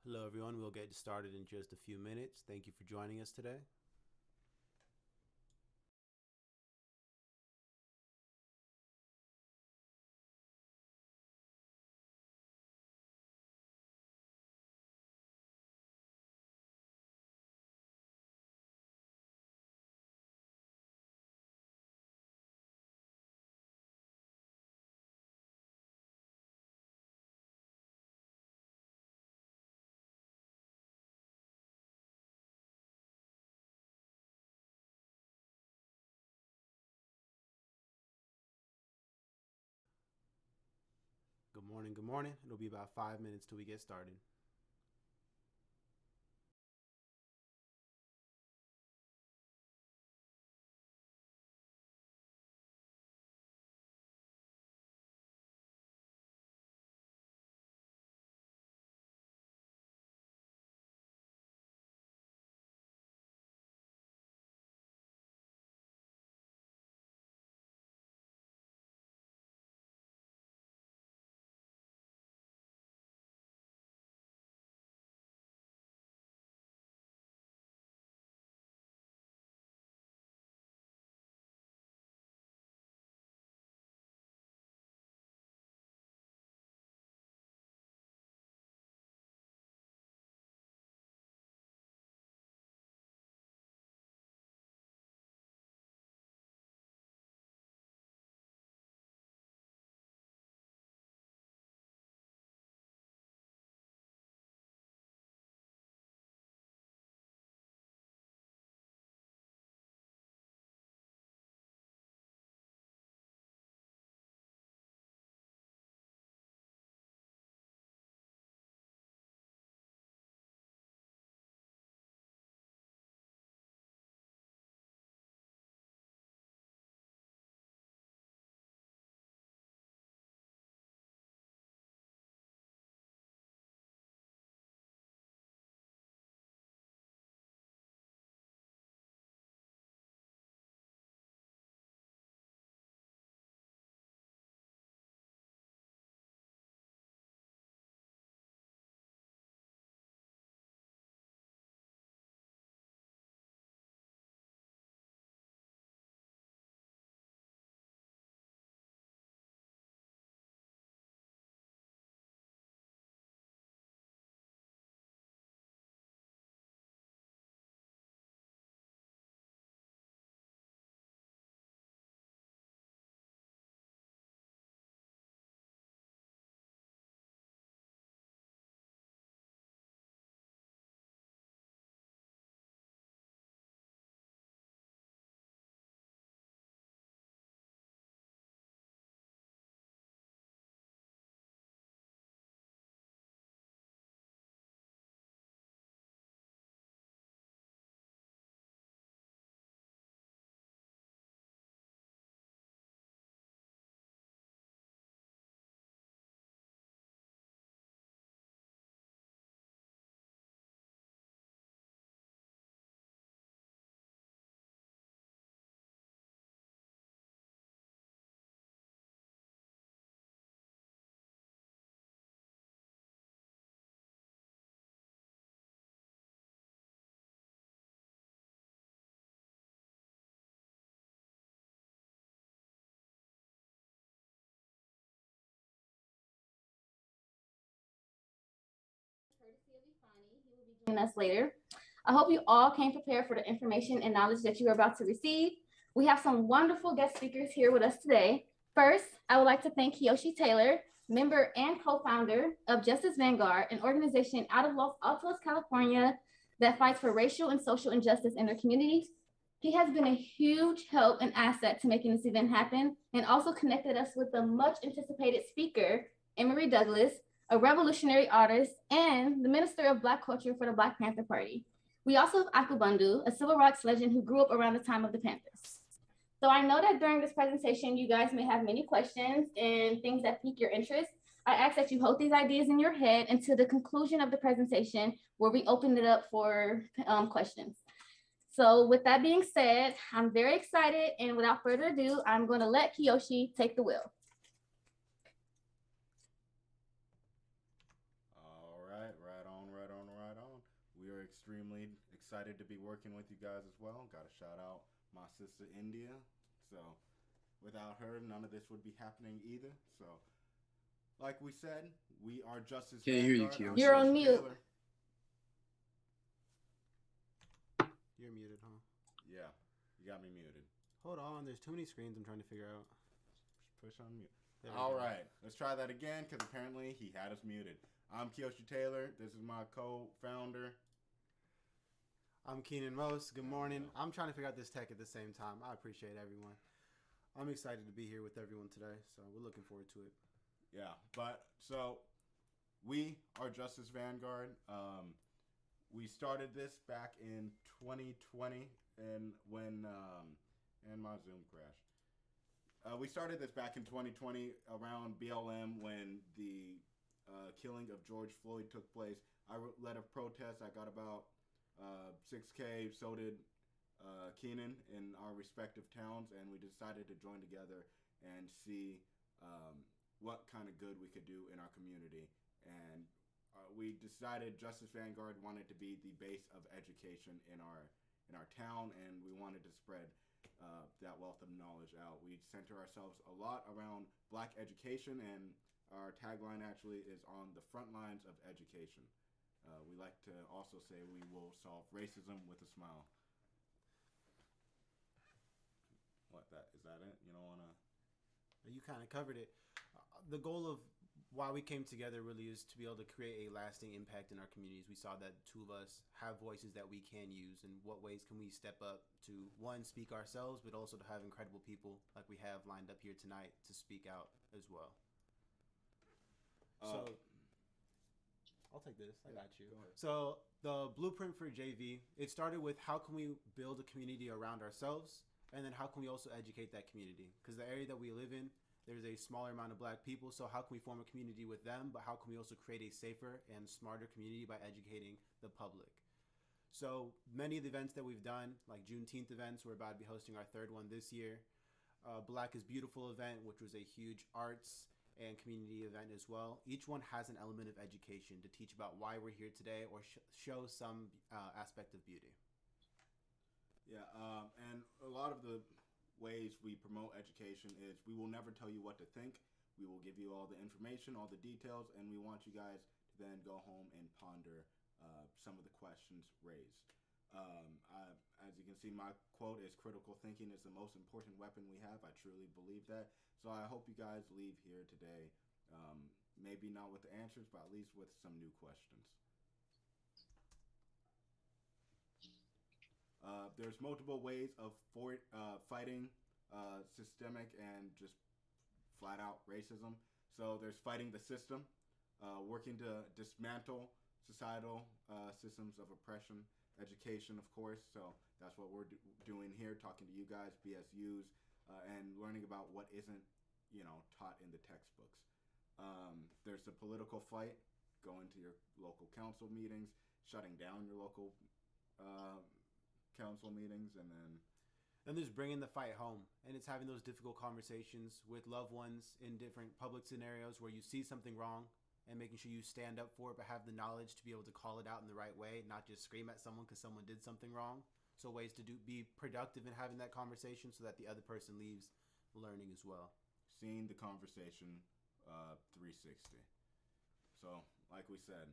Hello, everyone. We'll get started in just a few minutes. Thank you for joining us today. Good morning. Good morning. It'll be about 5 minutes till we get started. Joining us later. I hope you all came prepared for the information and knowledge that you are about to receive. We have some wonderful guest speakers here with us today. First, I would like to thank Kiyoshi Taylor, member and co-founder of Justice Vanguard, an organization out of Los Altos, California, that fights for racial and social injustice in their communities. He has been a huge help and asset to making this event happen and also connected us with the much anticipated speaker, Emory Doulas, a revolutionary artist, and the Minister of Black Culture for the Black Panther Party. We also have Akubundu, a civil rights legend who grew up around the time of the Panthers. So I know that during this presentation, you guys may have many questions and things that pique your interest. I ask that you hold these ideas in your head until the conclusion of the presentation, where we open it up for questions. So with that being said, I'm very excited, and without further ado, I'm going to let Kiyoshi take the wheel. All right, right on, right on, extremely excited to be working with you guys as well. Got to shout out my sister India. So without her, none of this would be happening either. So like we said, we are Justice Can't hear you, Vanguard. Kiyoshi. You're on mute. Taylor. You're muted, huh? Yeah, you got me muted. Hold on, there's too many screens I'm trying to figure out. Just push on mute. There we All go. right, let's try that again because apparently he had us muted. I'm Kiyoshi Taylor. This is my co-founder. I'm Kenan Moos. Good morning. I'm trying to figure out this tech at the same time. I appreciate everyone. I'm excited to be here with everyone today, so we're looking forward to it. Yeah, but so we are Justice Vanguard. We started this back in 2020, and when and my Zoom crashed. We started this back in 2020 around BLM when the killing of George Floyd took place. I led a protest. I got about 6K. So did Kenan in our respective towns, and we decided to join together and see what kind of good we could do in our community. And we decided Justice Vanguard wanted to be the base of education in our town, and we wanted to spread that wealth of knowledge out. We center ourselves a lot around Black education, and our tagline actually is on the front lines of education. We like to also say we will solve racism with a smile. Is that it? You don't want to? You kind of covered it. The goal of why we came together really is to be able to create a lasting impact in our communities. We saw that two of us have voices that we can use, and what ways can we step up to, one, speak ourselves, but also to have incredible people like we have lined up here tonight to speak out as well. So I'll take this. I got you. So the blueprint for JV, it started with how can we build a community around ourselves, and then how can we also educate that community? Because the area that we live in, there's a smaller amount of Black people, so how can we form a community with them, but how can we also create a safer and smarter community by educating the public? So many of the events that we've done, like Juneteenth events, we're about to be hosting our third one this year. Black is Beautiful event, which was a huge arts and community event as well. Each one has an element of education to teach about why we're here today or show some aspect of beauty. Yeah, and a lot of the ways we promote education is we will never tell you what to think. We will give you all the information, all the details, and we want you guys to then go home and ponder some of the questions raised. As you can see, my quote is critical thinking is the most important weapon we have. I truly believe that. So I hope you guys leave here today, maybe not with the answers, but at least with some new questions. There's multiple ways of fighting systemic and just flat out racism. So there's fighting the system, working to dismantle societal systems of oppression, education, of course. So that's what we're doing here, talking to you guys, BSUs, and learning about what isn't, taught in the textbooks. There's the political fight, going to your local council meetings, shutting down your local council meetings, and then there's bringing the fight home, and it's having those difficult conversations with loved ones in different public scenarios where you see something wrong and making sure you stand up for it, but have the knowledge to be able to call it out in the right way, not just scream at someone because someone did something wrong. So ways to be productive in having that conversation so that the other person leaves learning as well. Seeing the conversation 360. So like we said,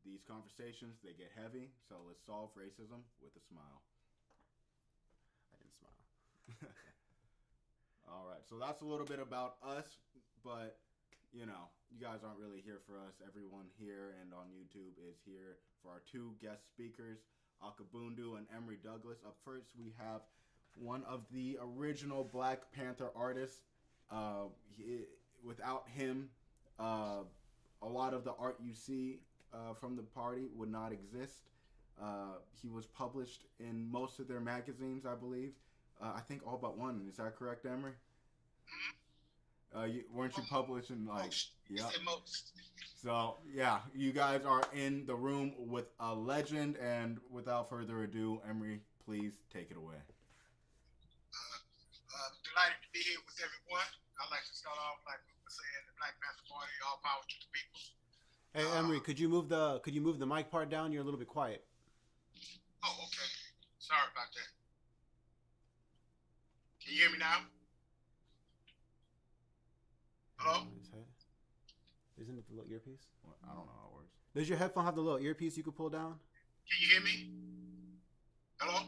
these conversations, they get heavy, so let's solve racism with a smile. I didn't smile. All right, so that's a little bit about us, but you guys aren't really here for us. Everyone here and on YouTube is here for our two guest speakers, Akubundu and Emory Doulas. Up first, we have one of the original Black Panther artists. Without him, a lot of the art you see from the party would not exist. He was published in most of their magazines, I believe. I think all but one. Is that correct, Emory? Weren't you published in Most. Yeah. Most. So yeah, you guys are in the room with a legend, and without further ado, Emory, please take it away. Delighted to be here with everyone. I'd like to start off like we were saying, the Black Panther Party, all power to the people. Hey Emory, could you move the mic part down? You're a little bit quiet. Oh, okay. Sorry about that. Can you hear me now? Hello? Isn't it the little earpiece? Well, I don't know how it works. Does your headphone have the little earpiece you could pull down? Can you hear me? Hello?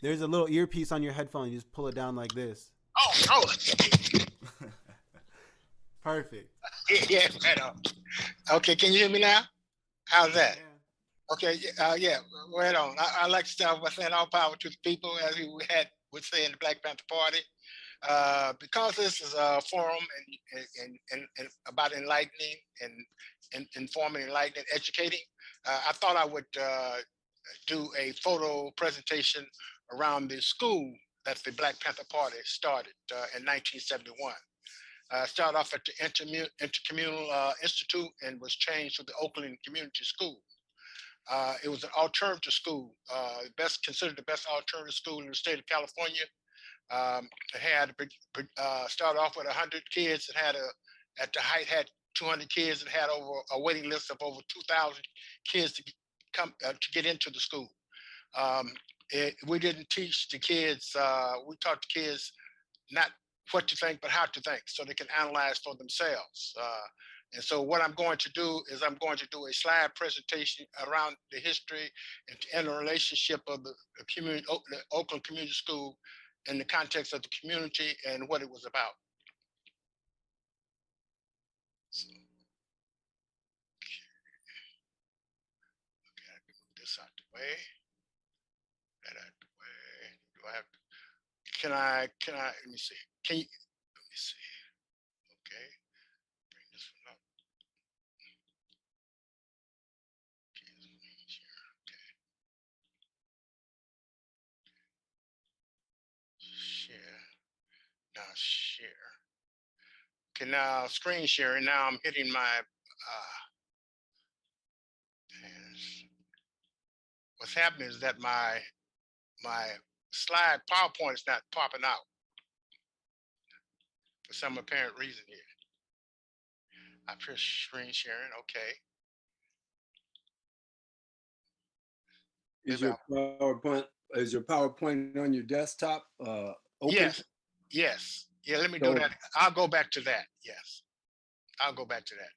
There's a little earpiece on your headphone. You just pull it down like this. Oh. Perfect. Yeah, right on. Okay, can you hear me now? How's that? Yeah. Okay, yeah, right on. I like to start by saying all power to the people, as we would say in the Black Panther Party. Because this is a forum and about enlightening and informing, enlightening, educating, I thought I would do a photo presentation around the school that the Black Panther Party started in 1971. Started off at the Intercommunal Institute and was changed to the Oakland Community School. It was an alternative school, considered the best alternative school in the state of California. It had started off with 100 kids. It had at the height had 200 kids. It had over a waiting list of over 2,000 kids to to get into the school. We didn't teach the kids. We taught the kids not what to think, but how to think, so they can analyze for themselves. And so what I'm going to do is I'm going to do a slide presentation around the history and the relationship of the Oakland Community School in the context of the community and what it was about. So, okay, I can move this out the way. That out the way. Do I have to? Can I? Let me see. Can you? Let me see. Okay. Bring this one up. Share. Now share. Okay, now screen sharing. Now I'm hitting my what's happening is that my slide PowerPoint is not popping out for some apparent reason here. I press screen sharing. Okay. Is your PowerPoint on your desktop open? Yes. Yeah, let me do that. I'll go back to that. Yes. I'll go back to that.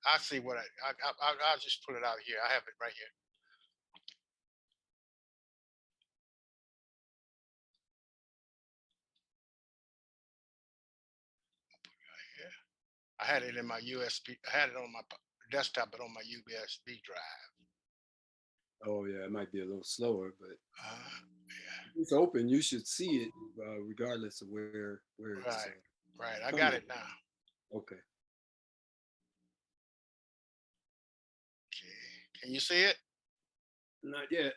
I'll see what I'll just put it out here. I have it right here. I had it in my USB. I had it on my desktop, but on my USB drive. Oh yeah, it might be a little slower, but yeah. it's open. You should see it regardless of where it's. Right. I got it now. Okay. Okay. Can you see it? Not yet. Okay.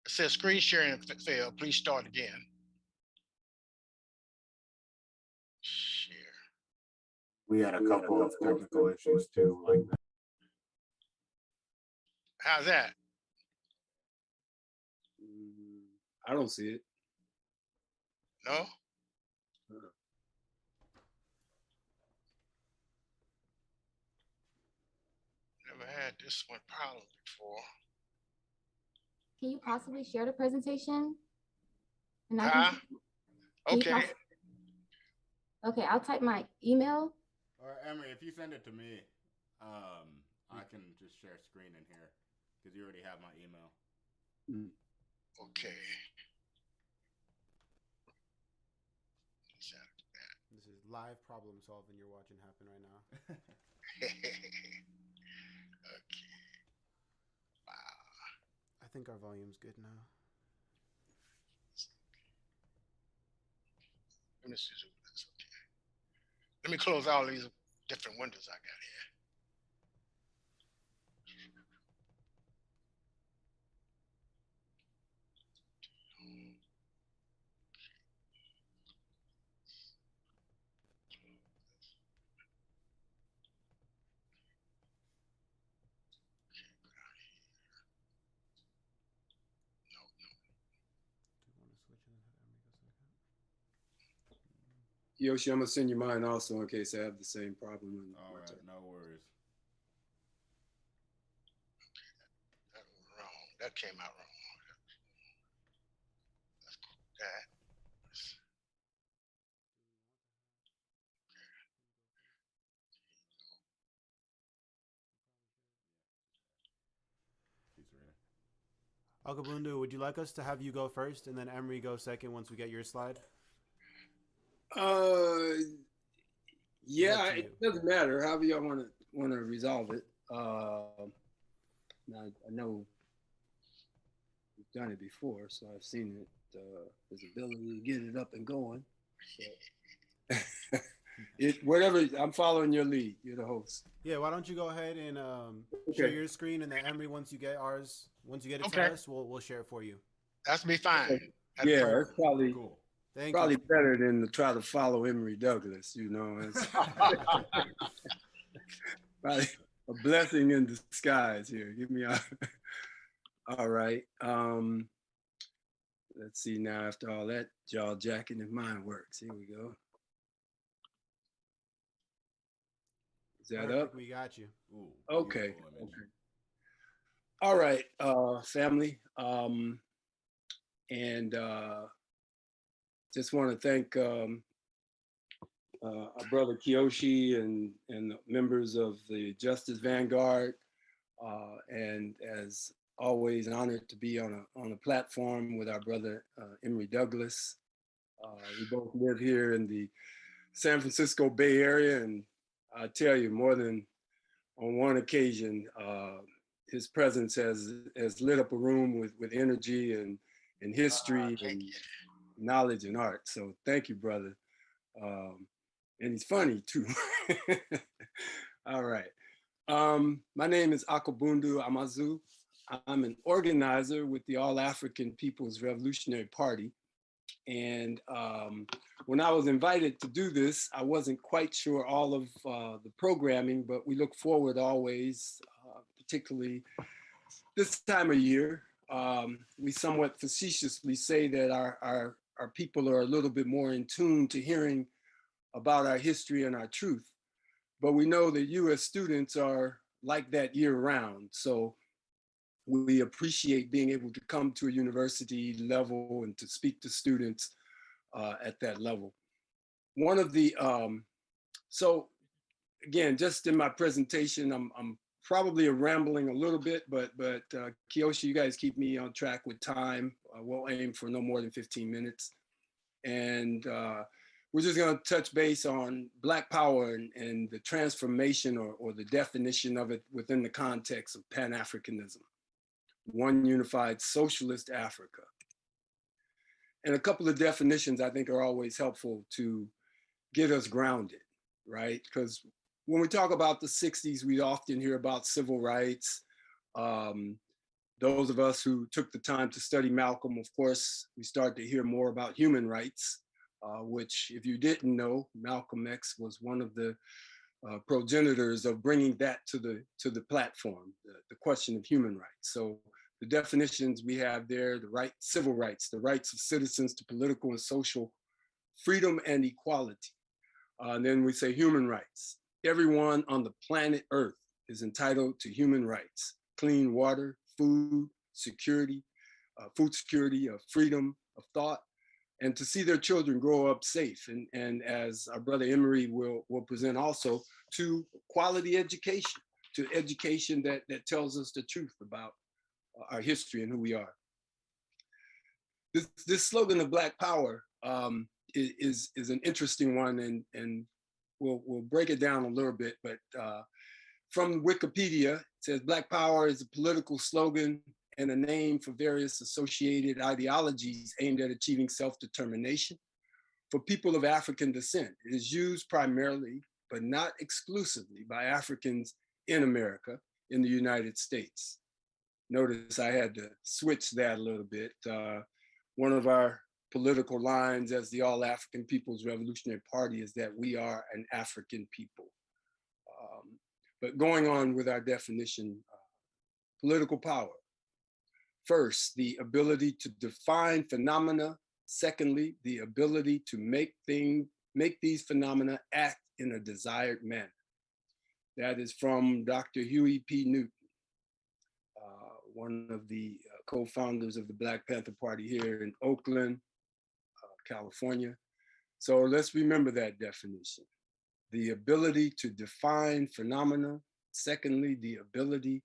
It says screen sharing failed. Please start again. Share. We had a couple of technical issues too, like that. How's that? I don't see it. No? Never had this one problem before. Can you possibly share the presentation? And okay. Okay, I'll type my email. Or Emory, if you send it to me, I can just share screen in here because you already have my email. Okay. This is live problem solving you're watching happen right now. Okay. Wow. I think our volume's good now. Let me see. That's okay. Let me close all these different windows I got here. Kiyoshi, I'm gonna send you mine also in case I have the same problem. All right, no worries. That was wrong. That came out wrong. That. He's ready. Akubundu, would you like us to have you go first and then Emory go second once we get your slide? Yeah, it doesn't matter. However y'all want to resolve it. Now I know we've done it before, so I've seen it. His ability to get it up and going. So. Whatever. I'm following your lead. You're the host. Yeah. Why don't you go ahead and share your screen, and then Emory, once you get it to us, we'll share it for you. That's be fine. Okay. That's Yeah, perfect. it's probably Cool. probably better than to try to follow Emory Douglas. You know, it's probably a blessing in disguise here. Give me a. All right. Let's see now. After all that jaw jacking, if mine works. Here we go. Is that Perfect, up? we got you. Ooh, Okay. image. Okay. All right, family. And just want to thank our brother Kiyoshi and the members of the Justice Vanguard. And as always, honored to be on a platform with our brother Emory Douglas. We both live here in the San Francisco Bay Area, and I tell you, more than on one occasion, his presence has lit up a room with energy and history and knowledge and art. So thank you, brother. And he's funny too. All right. My name is Akubundu Amazu. I'm an organizer with the All African People's Revolutionary Party. And when I was invited to do this, I wasn't quite sure all of the programming, but we look forward always, particularly this time of year. We somewhat facetiously say that our people are a little bit more in tune to hearing about our history and our truth. But we know that you as students are like that year round. So we appreciate being able to come to a university level and to speak to students at that level. One of the, so again, just in my presentation, I'm probably rambling a little bit, but Kiyoshi, you guys keep me on track with time. We'll aim for no more than 15 minutes. And we're just gonna touch base on Black Power and the transformation or the definition of it within the context of Pan-Africanism, one unified socialist Africa. And a couple of definitions I think are always helpful to get us grounded, right? Because when we talk about the 60s, we often hear about civil rights. Those of us who took the time to study Malcolm, of course, we start to hear more about human rights, which if you didn't know, Malcolm X was one of the progenitors of bringing that to the platform, the question of human rights. So the definitions we have there, civil rights, the rights of citizens to political and social freedom and equality. And then we say human rights. Everyone on the planet Earth is entitled to human rights, clean water, food security, freedom of thought, and to see their children grow up safe. And as our brother Emory will present also, to quality education, to education that tells us the truth about our history and who we are. This slogan of Black Power is an interesting one, and we'll break it down a little bit, but from Wikipedia, it says Black Power is a political slogan and a name for various associated ideologies aimed at achieving self-determination for people of African descent. It is used primarily, but not exclusively, by Africans in America, in the United States. Notice I had to switch that a little bit. One of our political lines as the All African People's Revolutionary Party is that we are an African people. But going on with our definition, political power. First, the ability to define phenomena. Secondly, the ability to make make these phenomena act in a desired manner. That is from Dr. Huey P. Newton, one of the co-founders of the Black Panther Party here in Oakland, California. So let's remember that definition. The ability to define phenomena. Secondly, the ability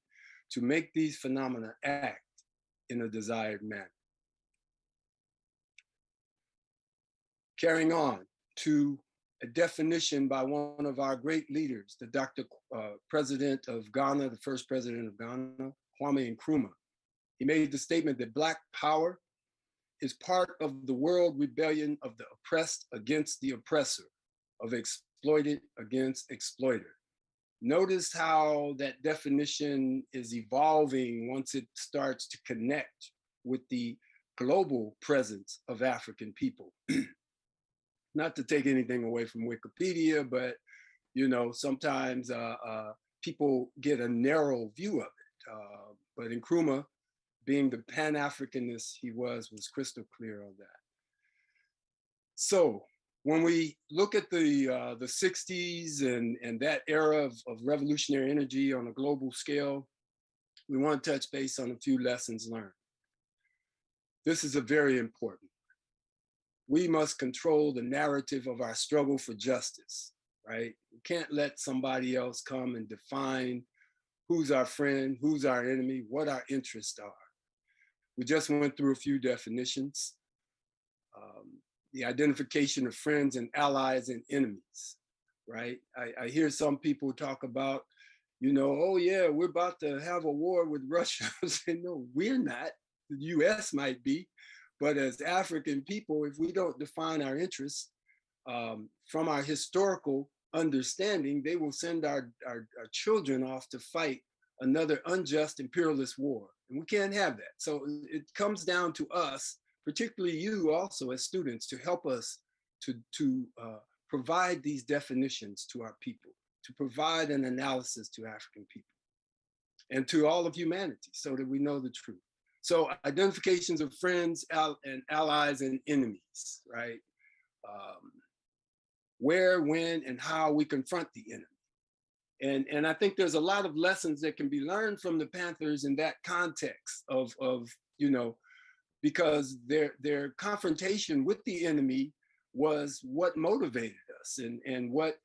to make these phenomena act in a desired manner. Carrying on to a definition by one of our great leaders, the President of Ghana, the first president of Ghana, Kwame Nkrumah. He made the statement that Black power is part of the world rebellion of the oppressed against the oppressor, of exploited against exploiter. Notice how that definition is evolving once it starts to connect with the global presence of African people. Not to take anything away from Wikipedia, but sometimes people get a narrow view of it. But Nkrumah, being the Pan-Africanist he was crystal clear on that. So when we look at the 60s and that era of revolutionary energy on a global scale, we want to touch base on a few lessons learned. This is a very important. We must control the narrative of our struggle for justice, right? We can't let somebody else come and define who's our friend, who's our enemy, what our interests are. We just went through a few definitions. The identification of friends and allies and enemies, right? I hear some people talk about, oh yeah, we're about to have a war with Russia. I say, no, we're not. The US might be. But as African people, if we don't define our interests from our historical understanding, they will send our children off to fight another unjust imperialist war. And we can't have that. So it comes down to us, particularly you also as students, to help us to provide these definitions to our people, to provide an analysis to African people and to all of humanity so that we know the truth. So identifications of friends and allies and enemies, right? Where, when, and how we confront the enemy. And I think there's a lot of lessons that can be learned from the Panthers in that context of because their confrontation with the enemy was what motivated us and what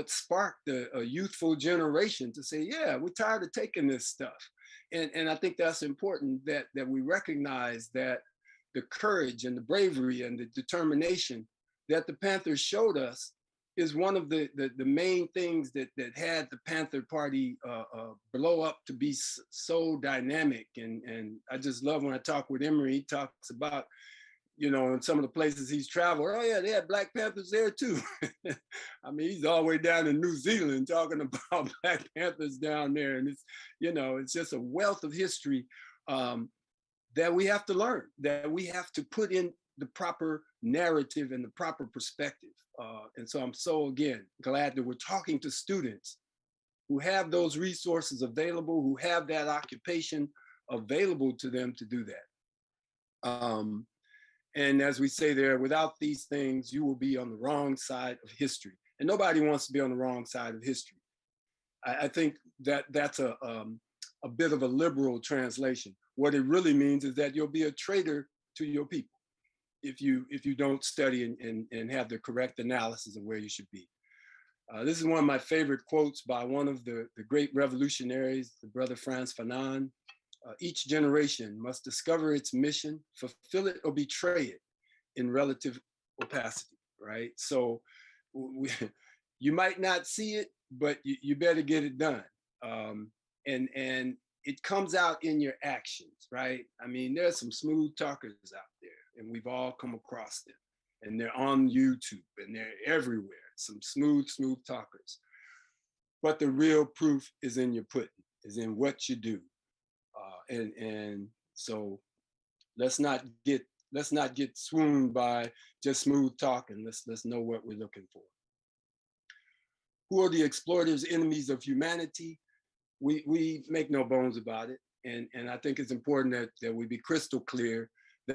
sparked a youthful generation to say, yeah, we're tired of taking this stuff. And I think that's important that we recognize that the courage and the bravery and the determination that the Panthers showed us is one of the main things that had the Panther Party blow up to be so dynamic. And I just love when I talk with Emory, he talks about, in some of the places he's traveled, oh yeah, they had Black Panthers there too. I mean, he's all the way down in New Zealand talking about Black Panthers down there. And it's, it's just a wealth of history that we have to learn, that we have to put in the proper narrative and the proper perspective. And so I'm so, again, glad that we're talking to students who have those resources available, who have that occupation available to them to do that. And as we say there, without these things, you will be on the wrong side of history. And nobody wants to be on the wrong side of history. I think that's a bit of a liberal translation. What it really means is that you'll be a traitor to your people if you don't study and have the correct analysis of where you should be. This is one of my favorite quotes by one of the great revolutionaries, the brother Frantz Fanon. Each generation must discover its mission, fulfill it or betray it in relative opacity, right? So you might not see it, but you better get it done. And it comes out in your actions, right? I mean, there's some smooth talkers out there and we've all come across them and they're on YouTube and they're everywhere, some smooth talkers. But the real proof is in your pudding, is in what you do. And so let's not get swooned by just smooth talking. Let's know what we're looking for. Who are the exploiters, enemies of humanity? We make no bones about it. And I think it's important that we be crystal clear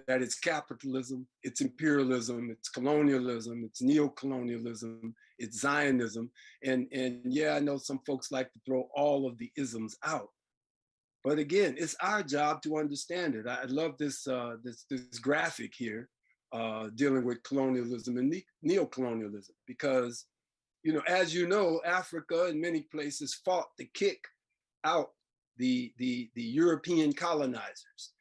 that it's capitalism, it's imperialism, it's colonialism, it's neo-colonialism, it's Zionism. And yeah, I know some folks like to throw all of the isms out. But again, it's our job to understand it. I love this, this graphic here dealing with colonialism and neo-colonialism, because, you know, as you know, Africa in many places fought to kick out the European colonizers.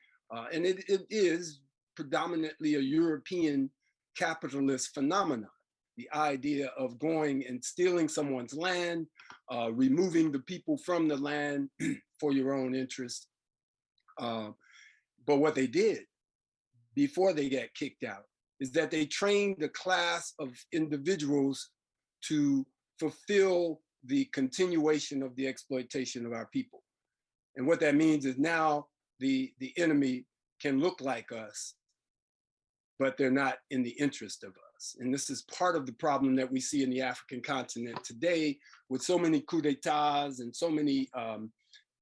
And it is predominantly a European capitalist phenomenon. The idea of going and stealing someone's land, removing the people from the land for your own interest. But what they did before they got kicked out is that they trained a class of individuals to fulfill the continuation of the exploitation of our people. And what that means is now the enemy can look like us, but they're not in the interest of us. And this is part of the problem that we see in the African continent today, with so many coups d'etats and so many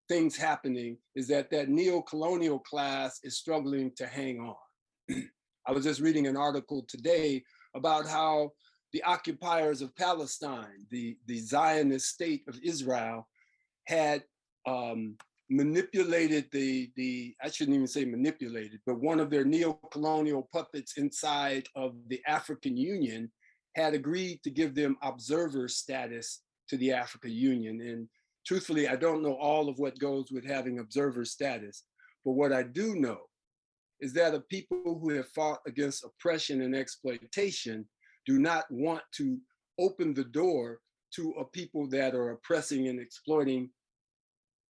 things happening, is that neo-colonial class is struggling to hang on. I was just reading an article today about how the occupiers of Palestine, the Zionist state of Israel, had manipulated I shouldn't even say manipulated, but one of their neo-colonial puppets inside of the African Union had agreed to give them observer status to the African Union. And truthfully, I don't know all of what goes with having observer status, but what I do know is that a people who have fought against oppression and exploitation do not want to open the door to a people that are oppressing and exploiting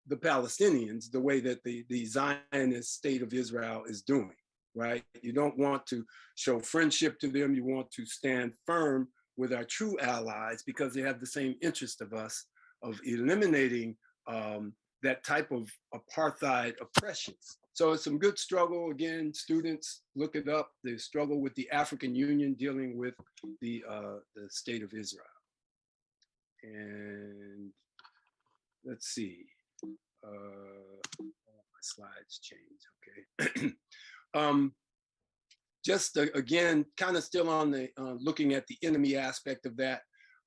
the Palestinians the way that the Zionist state of Israel is doing, right? You don't want to show friendship to them. You want to stand firm with our true allies because they have the same interest of us, of eliminating that type of apartheid oppression. So it's some good struggle. Again, students, look it up, the struggle with the African Union dealing with the state of Israel. And let's see. My slides change, okay. Just again, kind of still on the looking at the enemy aspect of that.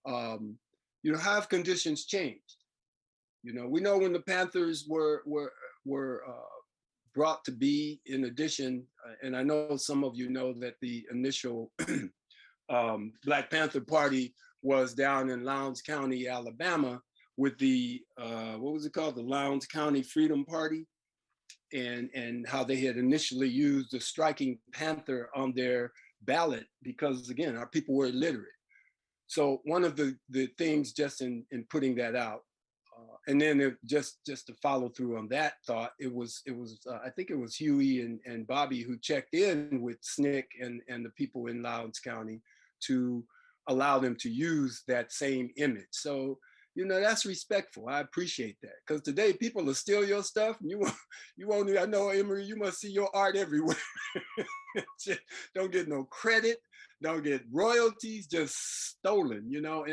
You know, how have conditions changed? You know, we know when the Panthers were brought to be, in addition, and I know some of you know that the initial Black Panther Party was down in Lowndes County, Alabama, with the, what was it called? The Lowndes County Freedom Party, and how they had initially used the striking panther on their ballot because, again, our people were illiterate. So one of the things just in putting that out, and then just to follow through on that thought, it was I think it was Huey and Bobby who checked in with SNCC and the people in Lowndes County to allow them to use that same image. So, you know, that's respectful. I appreciate that, because today people will steal your stuff. And you won't. I know, Emory, you must see your art everywhere. Don't get no credit. Don't get royalties. Just stolen. You know.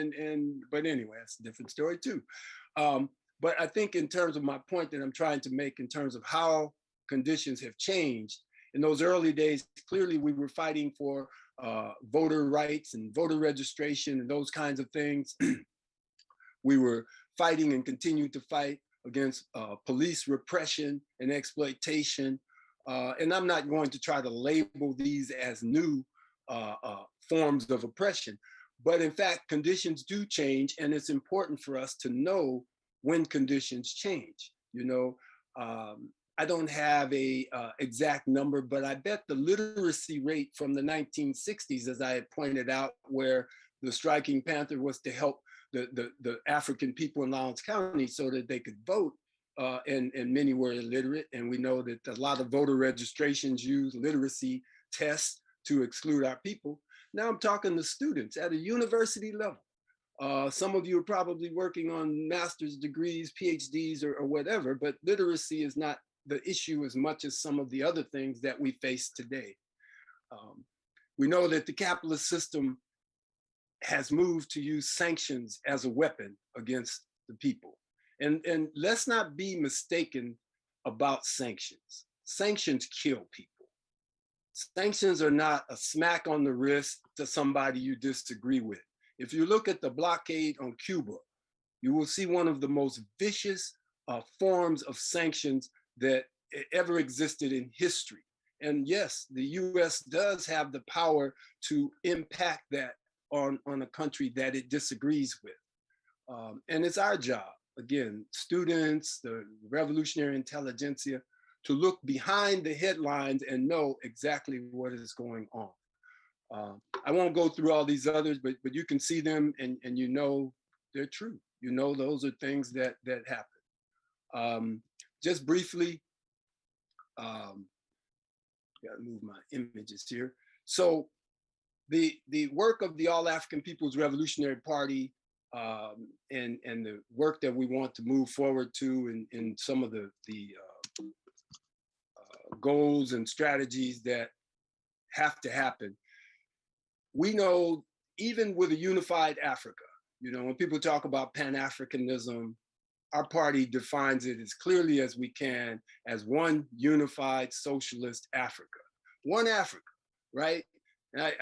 But anyway, that's a different story too. But I think in terms of my point that I'm trying to make in terms of how conditions have changed, in those early days, clearly we were fighting for voter rights and voter registration and those kinds of things. We were fighting and continue to fight against police repression and exploitation. And I'm not going to try to label these as new forms of oppression, but in fact, conditions do change, and it's important for us to know when conditions change. You know, I don't have a exact number, but I bet the literacy rate from the 1960s, as I had pointed out, where the striking panther was to help the African people in Lowndes County so that they could vote, and many were illiterate. And we know that a lot of voter registrations use literacy tests to exclude our people. Now I'm talking to students at a university level. Some of you are probably working on master's degrees, PhDs, or whatever, but literacy is not the issue as much as some of the other things that we face today. We know that the capitalist system has moved to use sanctions as a weapon against the people. And let's not be mistaken about sanctions. Sanctions kill people. Sanctions are not a smack on the wrist to somebody you disagree with. If you look at the blockade on Cuba, you will see one of the most vicious forms of sanctions that ever existed in history. And yes, the US does have the power to impact that on a country that it disagrees with. And it's our job, again, students, the revolutionary intelligentsia, to look behind the headlines and know exactly what is going on. I won't go through all these others, but you can see them and you know they're true. You know those are things that happen. Just briefly, gotta move my images here. So the work of the All African People's Revolutionary Party and the work that we want to move forward to in some of the goals and strategies that have to happen. We know even with a unified Africa, you know, when people talk about Pan-Africanism, our party defines it as clearly as we can as one unified socialist Africa. One Africa, right? And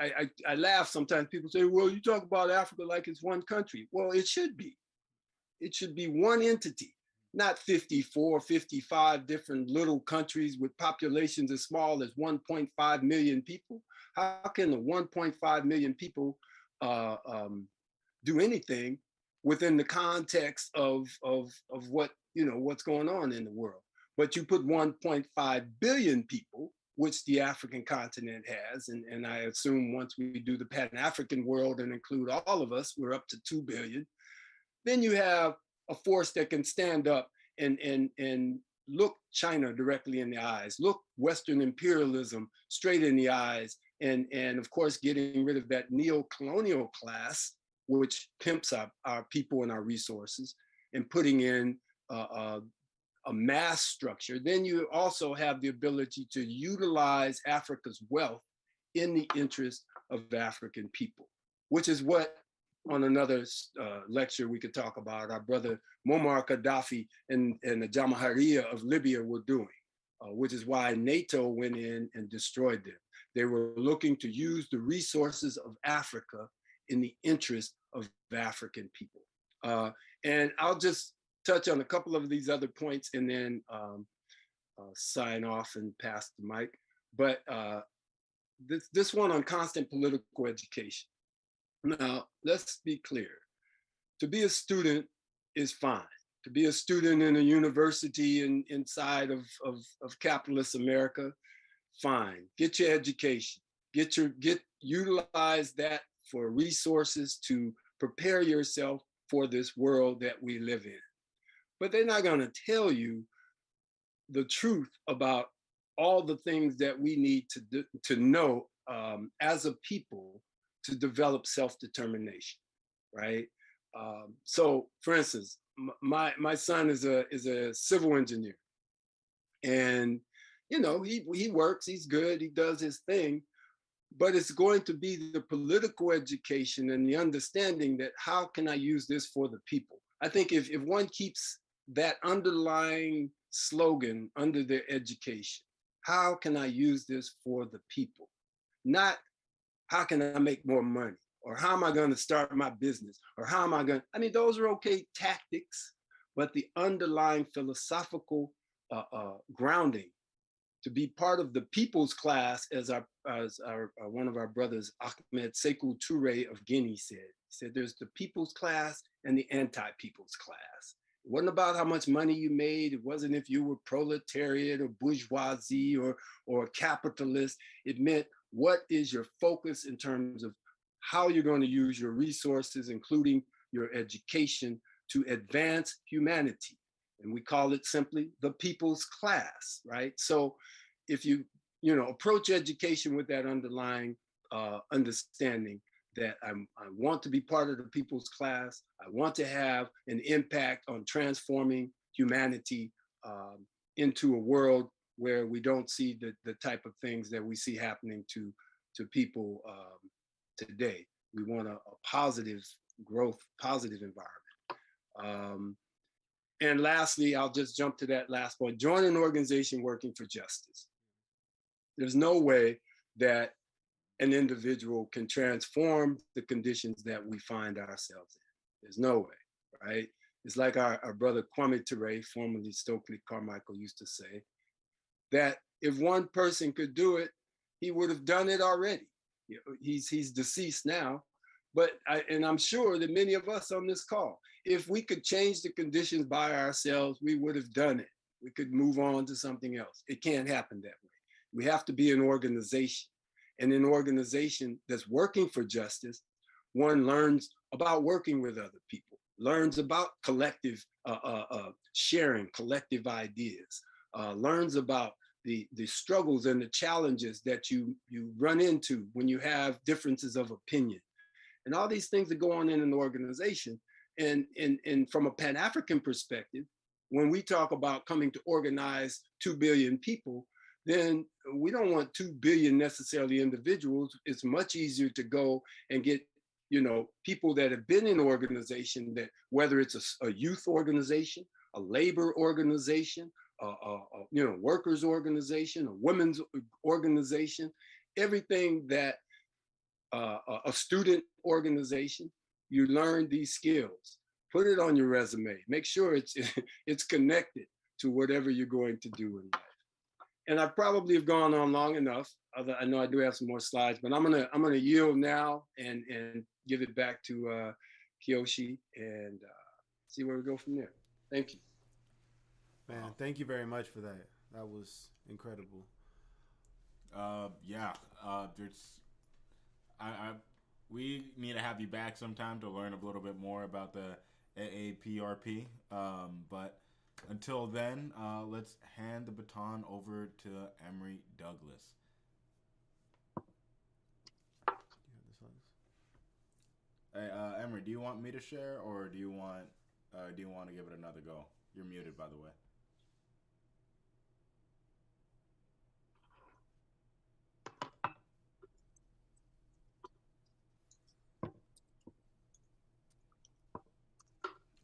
I laugh sometimes. People say, well, you talk about Africa like it's one country. Well, it should be. It should be one entity, not 54, 55 different little countries with populations as small as 1.5 million people. How can the 1.5 million people do anything within the context of what, you know, what's going on in the world? But you put 1.5 billion people, which the African continent has, and I assume once we do the Pan-African world and include all of us, we're up to 2 billion. Then you have a force that can stand up and look China directly in the eyes, look Western imperialism straight in the eyes, and of course, getting rid of that neo-colonial class, which pimps our people and our resources, and putting in a mass structure. Then you also have the ability to utilize Africa's wealth in the interest of African people, which is what on another lecture we could talk about our brother Muammar Gaddafi and the Jamahiriya of Libya were doing, which is why NATO went in and destroyed them. They were looking to use the resources of Africa in the interest of African people. And I'll just touch on a couple of these other points and then sign off and pass the mic. But this one on constant political education. Now, let's be clear. To be a student is fine. To be a student in a university inside of capitalist America, fine. Get your education. Utilize that for resources to prepare yourself for this world that we live in. But they're not going to tell you the truth about all the things that we need to know as a people to develop self-determination, right? So, for instance, my son is a civil engineer, and you know he works, he's good, he does his thing, but it's going to be the political education and the understanding that how can I use this for the people? I think if one keeps that underlying slogan under their education, how can I use this for the people? Not how can I make more money, or how am I going to start my business, or how am I going, I mean, those are okay tactics, but the underlying philosophical grounding to be part of the people's class, as one of our brothers, Ahmed Sekou Toure of Guinea said. He said, there's the people's class and the anti-people's class. It wasn't about how much money you made. It wasn't if you were proletariat or bourgeoisie or capitalist. It meant what is your focus in terms of how you're going to use your resources, including your education, to advance humanity. And we call it simply the people's class, right? So if you approach education with that underlying understanding that I want to be part of the people's class, I want to have an impact on transforming humanity into a world where we don't see the type of things that we see happening to people today. We want a positive growth, positive environment. And lastly, I'll just jump to that last point. Join an organization working for justice. There's no way that an individual can transform the conditions that we find ourselves in. There's no way, right? It's like our brother Kwame Ture, formerly Stokely Carmichael, used to say, that if one person could do it, he would have done it already. You know, he's deceased now, but I'm sure that many of us on this call, if we could change the conditions by ourselves, we would have done it. We could move on to something else. It can't happen that way. We have to be an organization. And an organization that's working for justice, one learns about working with other people, learns about collective sharing, collective ideas, learns about the struggles and the challenges that you run into when you have differences of opinion. And all these things that go on in an organization. And from a Pan-African perspective, when we talk about coming to organize 2 billion people, then we don't want 2 billion necessarily individuals. It's much easier to go and get, you know, people that have been in organization, that whether it's a youth organization, a labor organization, you know, workers organization, a women's organization, everything that a student organization, you learn these skills. Put it on your resume. Make sure it's connected to whatever you're going to do in life. And I probably have gone on long enough. I know I do have some more slides, but I'm gonna yield now and give it back to Kiyoshi and see where we go from there. Thank you. Man, thank you very much for that. That was incredible. Yeah, we need to have you back sometime to learn a little bit more about the AARPRP. But until then, let's hand the baton over to Emory Douglas. Hey, Emory, do you want me to share, or do you want to give it another go? You're muted, by the way.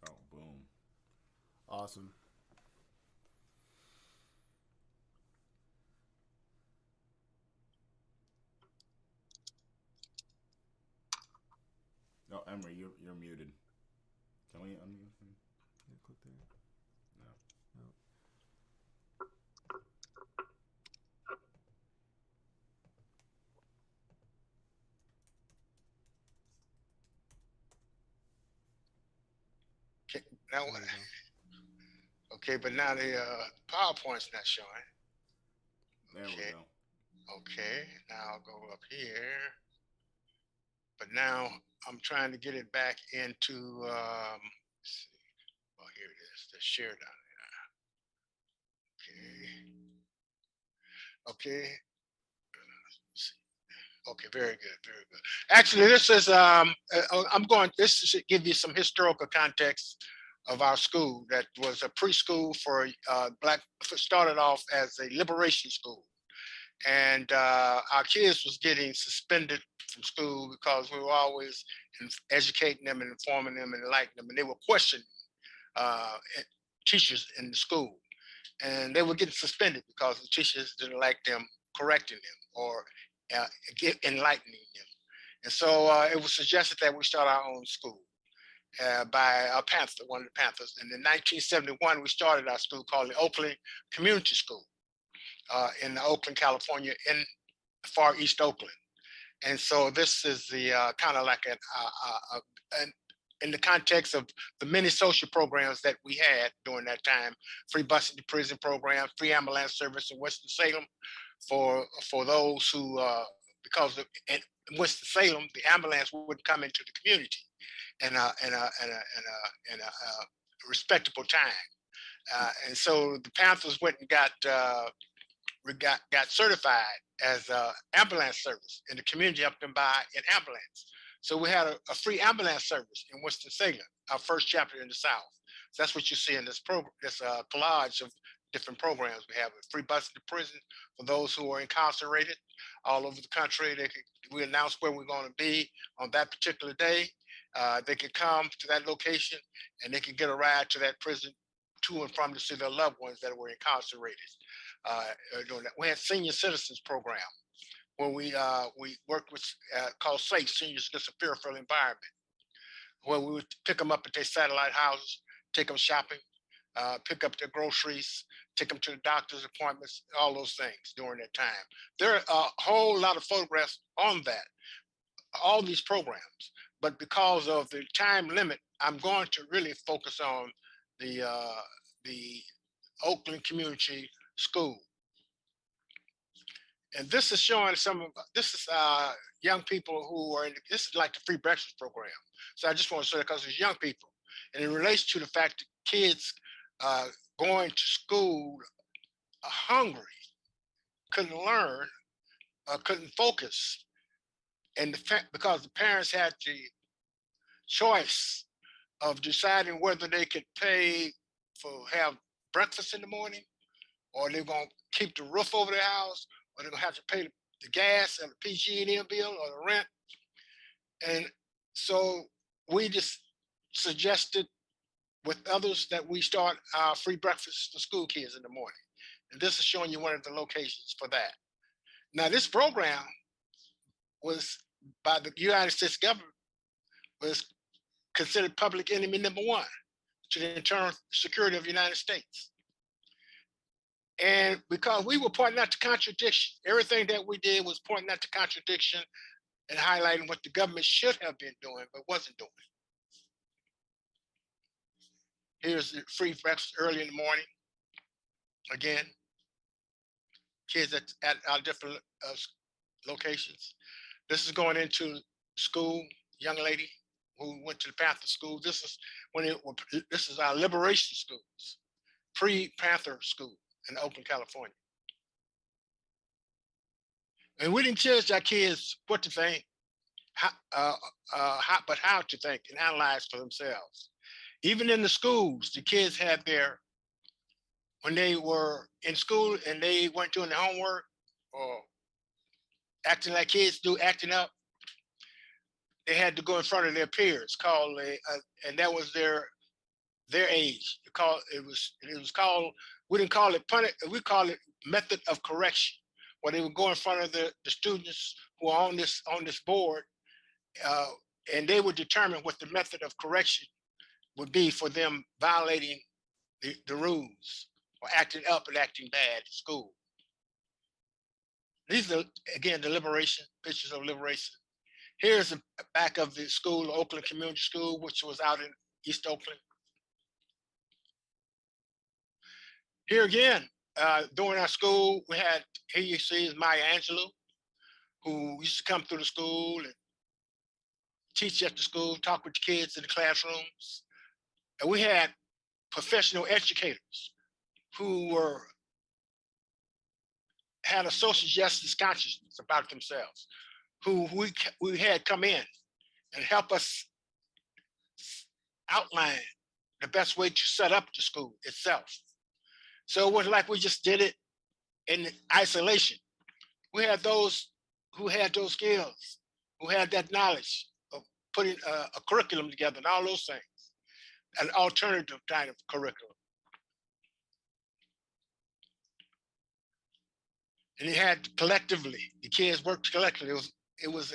Oh, boom. Awesome. Oh, Emory, you're muted. Can we unmute him? Yeah, click there. No. No. Okay, now, okay, but now the PowerPoint's not showing. There we go. Okay, now I'll go up here. But now I'm trying to get it back into, let's see. Oh, here it is, the share down there. Okay. Okay, very good, very good. Actually, this is, this should give you some historical context of our school. That was a preschool for started off as a liberation school. And our kids was getting suspended from school because we were always educating them and informing them and enlightening them, and they were questioning teachers in the school, and they were getting suspended because the teachers didn't like them correcting them or enlightening them. And so it was suggested that we start our own school by a Panther, one of the Panthers. And in 1971, we started our school called the Oakley Community School in Oakland, California, in far east Oakland. And so this is the kind of like in the context of the many social programs that we had during that time: free busing to prison program, free ambulance service in Winston-Salem for those who, because in Winston-Salem, the ambulance would come into the community in a respectable time. And so the Panthers went and got certified as ambulance service in the community, helped them buy an ambulance. So we had a free ambulance service in Winston-Salem, our first chapter in the South. So that's what you see in this program, this collage of different programs we have: free busing to prison for those who are incarcerated all over the country. We announce where we're going to be on that particular day. They could come to that location and they could get a ride to that prison to and from to see their loved ones that were incarcerated. Doing that. We had senior citizens program. when we worked with called SAFE, Seniors Against a Fearful Environment, where we would pick them up at their satellite houses, take them shopping, pick up their groceries, take them to the doctor's appointments, all those things during that time. There are a whole lot of photographs on that, all these programs, but because of the time limit, I'm going to really focus on the Oakland Community School. And this is showing this is young people who are this is like the free breakfast program. So I just want to say that because it's young people. And it relates to the fact that kids going to school hungry, couldn't learn, couldn't focus. And because the parents had the choice of deciding whether they could pay for have breakfast in the morning, or they're going to keep the roof over their house, or they're going to have to pay the gas and the PG&E bill or the rent. And so we just suggested with others that we start our free breakfast for school kids in the morning. And this is showing you one of the locations for that. Now, this program was by the United States government, was considered public enemy #1 to the internal security of the United States. And because we were pointing out the contradiction, everything that we did was pointing out the contradiction and highlighting what the government should have been doing, but wasn't doing. Here's the free breakfast early in the morning. Again, kids at our different locations. This is going into school, young lady who went to the Panther school. This is our liberation schools, pre-Panther school in Oakland, California. And we didn't teach our kids what to think, but how to think and analyze for themselves. Even in the schools, the kids had when they were in school and they weren't doing their homework or acting like kids do, acting up, they had to go in front of their peers, and that was their age. It was called, we didn't call it we call it method of correction, where they would go in front of the students who are on this board, and they would determine what the method of correction would be for them violating the rules or acting up and acting bad at school. These are, again, the liberation, pictures of liberation. Here's the back of the school, Oakland Community School, which was out in East Oakland. Here again, during our school, we had, here you see is Maya Angelou, who used to come through the school and teach at the school, talk with the kids in the classrooms. And we had professional educators who had a social justice consciousness about themselves, who we had come in and help us outline the best way to set up the school itself. So it wasn't like we just did it in isolation. We had those who had those skills, who had that knowledge of putting a curriculum together and all those things, an alternative kind of curriculum. And it had collectively, the kids worked collectively. It was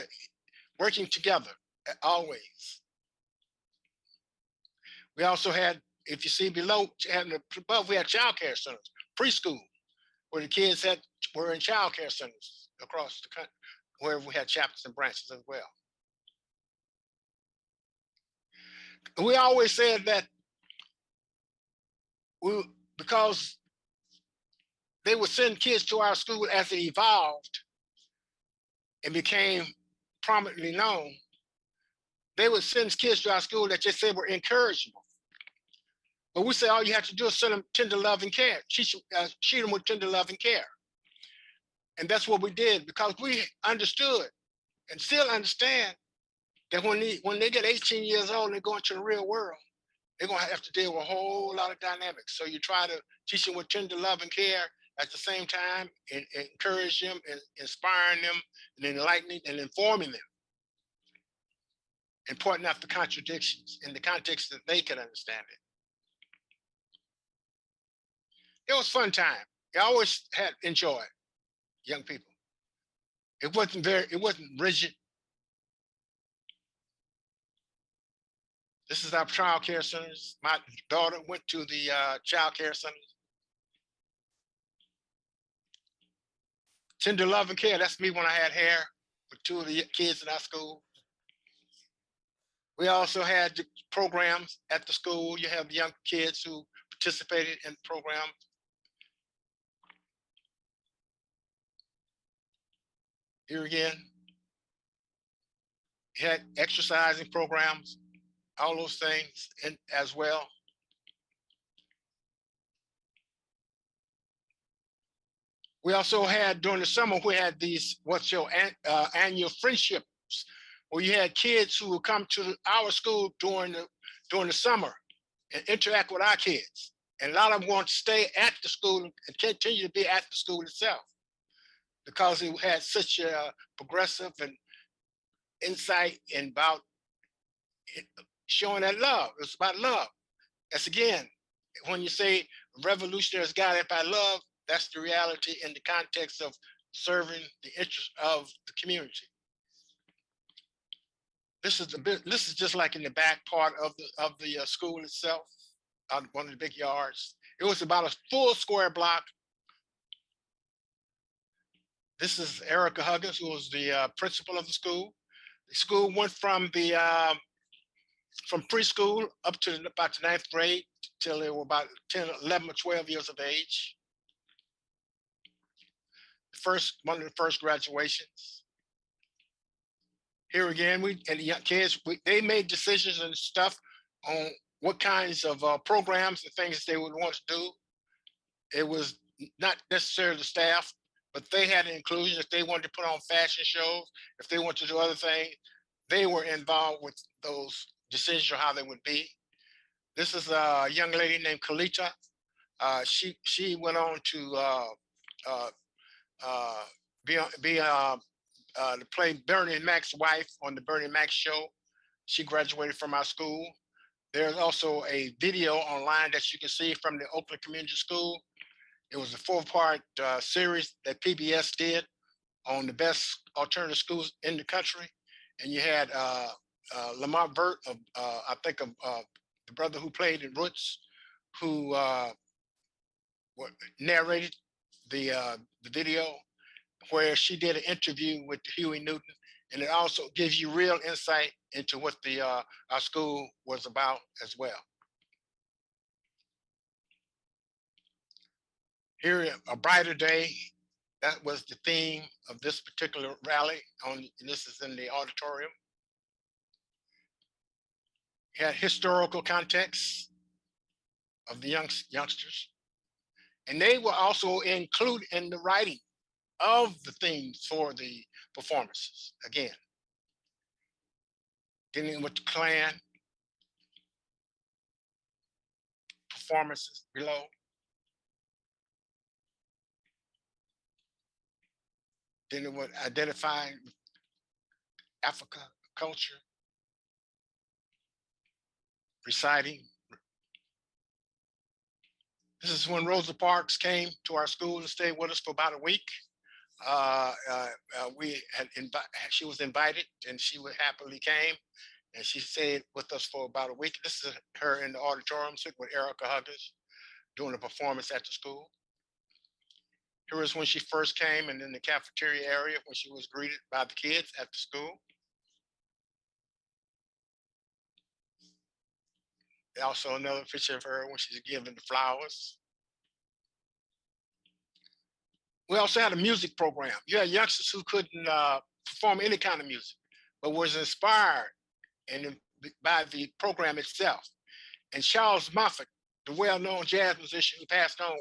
working together always. We also had, if you see below, above, we had child care centers, preschool, where the kids were in child care centers across the country, where we had chapters and branches as well. We always said that because they would send kids to our school as they evolved and became prominently known, they would send kids to our school that they said were incorrigible. But we say all you have to do is send them tender love and care, treat them with tender love and care. And that's what we did, because we understood and still understand that when they get 18 years old and they go into the real world, they're going to have to deal with a whole lot of dynamics. So you try to teach them with tender love and care at the same time, and encourage them, and inspiring them, and enlightening and informing them, and pointing out the contradictions in the context that they can understand it. It was a fun time. I always had enjoyed young people. It wasn't rigid. This is our child care centers. My daughter went to the child care centers. Tender love and care, that's me when I had hair with 2 of the kids in our school. We also had programs at the school. You have young kids who participated in the program. Here again, you had exercising programs, all those things as well. We also had, during the summer, we had these, what's your annual friendships, where you had kids who would come to our school during the summer and interact with our kids. And a lot of them want to stay at the school and continue to be at the school itself, because it had such a progressive and insight and about showing that love. It's about love. That's again, when you say revolutionaries guided by love, that's the reality in the context of serving the interests of the community. This is just like in the back part of the school itself, one of the big yards. It was about a full square block. This is Erica Huggins, who was the principal of the school. The school went from preschool up to about the 9th grade till they were about 10, 11 or 12 years of age. One of the first graduations. Here again, and the young kids, they made decisions and stuff on what kinds of programs and things they would want to do. It was not necessarily the staff, but they had an inclusion. If they wanted to put on fashion shows, if they wanted to do other things, they were involved with those decisions on how they would be. This is a young lady named Kalita. She went on to to play Bernie and Mac's wife on the Bernie and Mac show. She graduated from our school. There's also a video online that you can see from the Oakland Community School. It was a 4-part series that PBS did on the best alternative schools in the country. And you had Lamar Burt, I think of the brother who played in Roots, who narrated the video, where she did an interview with Huey Newton, and it also gives you real insight into what our school was about as well. Here, A Brighter Day, that was the theme of this particular rally. And this is in the auditorium. It had historical context of the youngsters, and they were also included in the writing of the themes for the performances. Again, dealing with the Klan, performances below. Dealing with identifying Africa culture, reciting. This is when Rosa Parks came to our school and stayed with us for about a week. She was invited, and she happily came, and she stayed with us for about a week. This is her in the auditorium with Erica Huggins doing a performance at the school. Here is when she first came, and in the cafeteria area when she was greeted by the kids at the school. Also another picture of her when she's giving the flowers. We also had a music program. You had youngsters who couldn't perform any kind of music, but was inspired by the program itself. And Charles Moffett, the well-known jazz musician who passed on,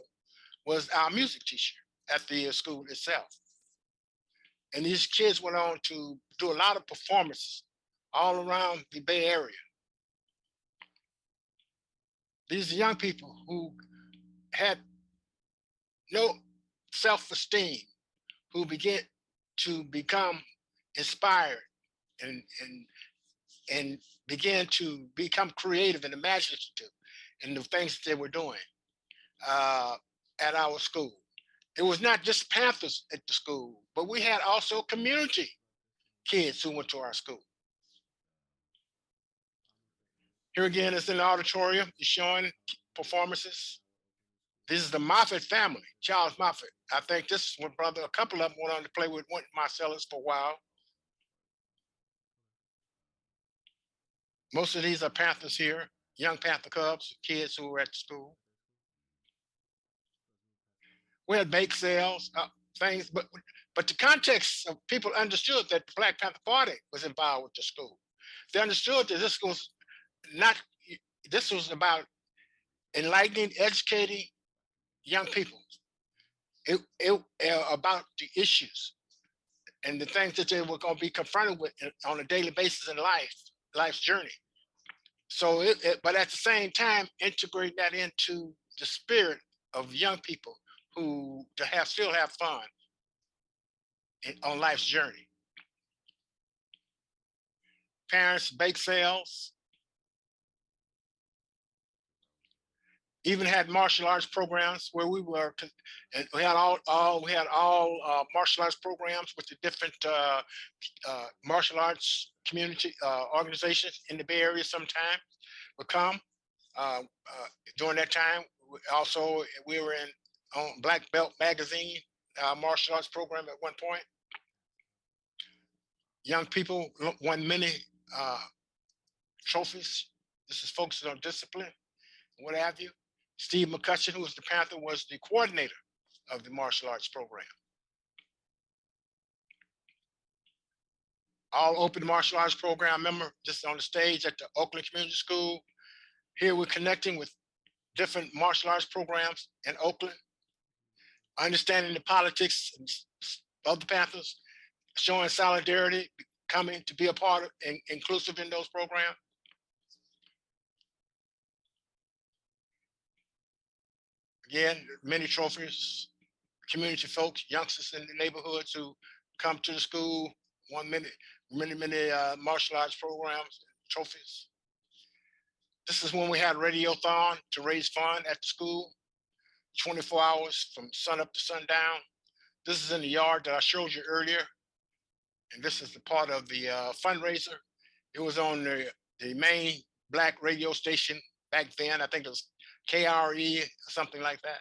was our music teacher at the school itself. And these kids went on to do a lot of performances all around the Bay Area. These are young people who had no self-esteem, who began to become inspired and began to become creative and imaginative in the things that they were doing at our school. It was not just Panthers at the school, but we had also community kids who went to our school. Here again, it's in the auditorium. It's showing performances. This is the Moffitt family, Charles Moffitt. I think this is one brother, a couple of them went on to play with Marcellus for a while. Most of these are Panthers here, young Panther Cubs, kids who were at the school. We had bake sales, things, but the context of people understood that the Black Panther Party was involved with the school. They understood that this was about enlightening, educating young people. About the issues and the things that they were going to be confronted with on a daily basis in life's journey. So, but at the same time, integrate that into the spirit of young people who still have fun on life's journey. Parents, bake sales, even had martial arts programs where we were, and we had all martial arts programs with the different martial arts community organizations in the Bay Area. Sometime would come during that time. Also, we were on Black Belt Magazine martial arts program at one point. Young people won many trophies. This is focused on discipline, what have you. Steve McCutcheon, who was the Panther, was the coordinator of the martial arts program. All open martial arts program member, just on the stage at the Oakland Community School. Here we're connecting with different martial arts programs in Oakland, understanding the politics of the Panthers, showing solidarity, coming to be a part of and inclusive in those programs. Again, many trophies, community folks, youngsters in the neighborhoods who come to the school, won many martial arts programs, trophies. This is when we had radiothon to raise funds at the school, 24 hours from sun up to sundown. This is in the yard that I showed you earlier. And this is the part of the fundraiser. It was on the main Black radio station back then. I think it was KRE or something like that.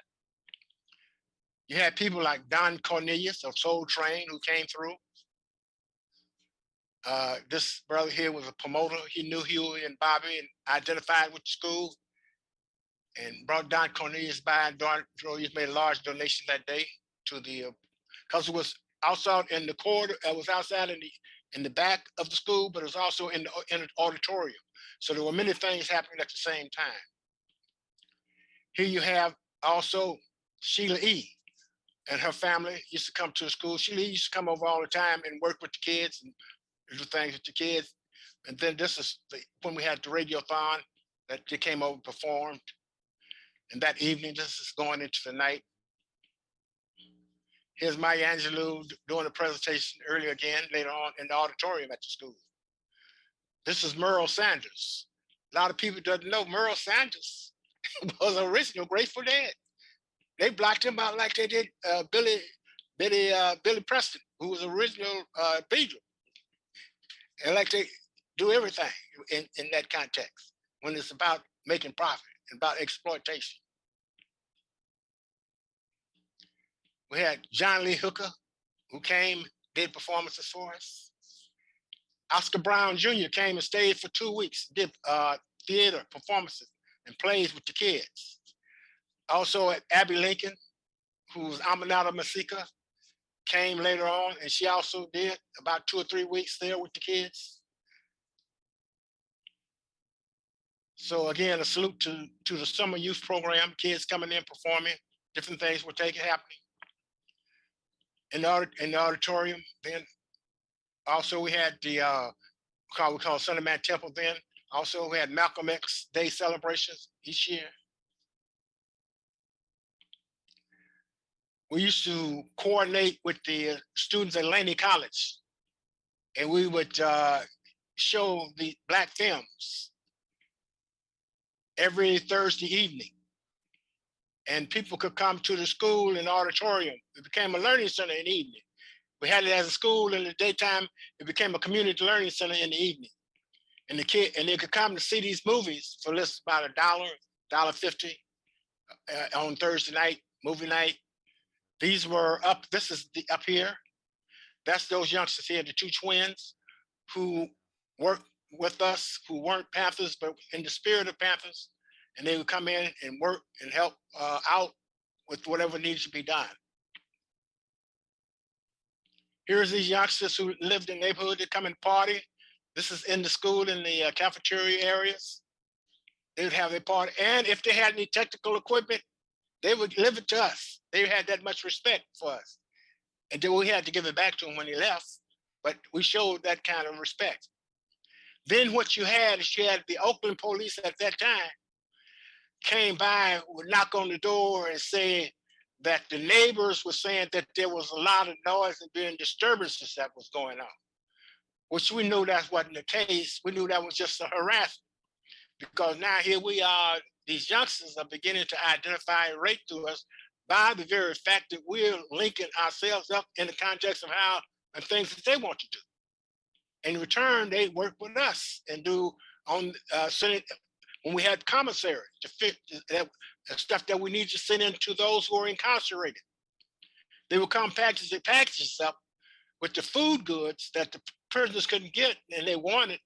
You had people like Don Cornelius of Soul Train who came through. This brother here was a promoter. He knew Huey and Bobby and identified with the school and brought Don Cornelius by. And Don Cornelius made a large donation that day to the, because it was outside in the corridor, it was outside in the back of the school, but it was also in the auditorium. So there were many things happening at the same time. Here you have also Sheila E. and her family used to come to the school. Sheila E. used to come over all the time and work with the kids and do things with the kids. And then this is when we had the radiothon that they came over and performed. And that evening, this is going into the night. Here's Maya Angelou doing a presentation earlier again, later on in the auditorium at the school. This is Merle Sanders. A lot of people don't know Merle Sanders was original Grateful Dead. They blocked him out like they did Billy Preston, who was original Beatle. And like they do everything in that context when it's about making profit and about exploitation. We had John Lee Hooker, who came, did performances for us. Oscar Brown Jr. came and stayed for 2 weeks, did theater performances and plays with the kids. Also at Abby Lincoln, who's Aminata Masika, came later on, and she also did about 2 or 3 weeks there with the kids. So again, a salute to the summer youth program, kids coming in, performing, different things were happening. In the auditorium, then also we had the we call Son of Man Temple then. Also we had Malcolm X Day celebrations each year. We used to coordinate with the students at Laney College, and we would show the Black films every Thursday evening. And people could come to the school and auditorium. It became a learning center in the evening. We had it as a school in the daytime. It became a community learning center in the evening. And they could come to see these movies for less about $1.50 on Thursday night, movie night. These were up. This is up here. That's those youngsters here, the two twins who worked with us, who weren't Panthers, but in the spirit of Panthers. And they would come in and work and help out with whatever needs to be done. Here's these youngsters who lived in the neighborhood. They come and party. This is in the school, in the cafeteria areas. They would have their party. And if they had any technical equipment, they would give it to us. They had that much respect for us. And then we had to give it back to them when they left, but we showed that kind of respect. Then what you had is you had the Oakland police at that time came by, would knock on the door and say that the neighbors were saying that there was a lot of noise and being disturbances that was going on, which we knew that wasn't the case. We knew that was just a harassment, because now here we are, these youngsters are beginning to identify and rate to us by the very fact that we're linking ourselves up in the context of how and things that they want to do. In return, they work with us and do on sending, when we had commissaries to fit that stuff that we need to send in to those who are incarcerated. They would come package the packages up with the food goods that the prisoners couldn't get and they wanted,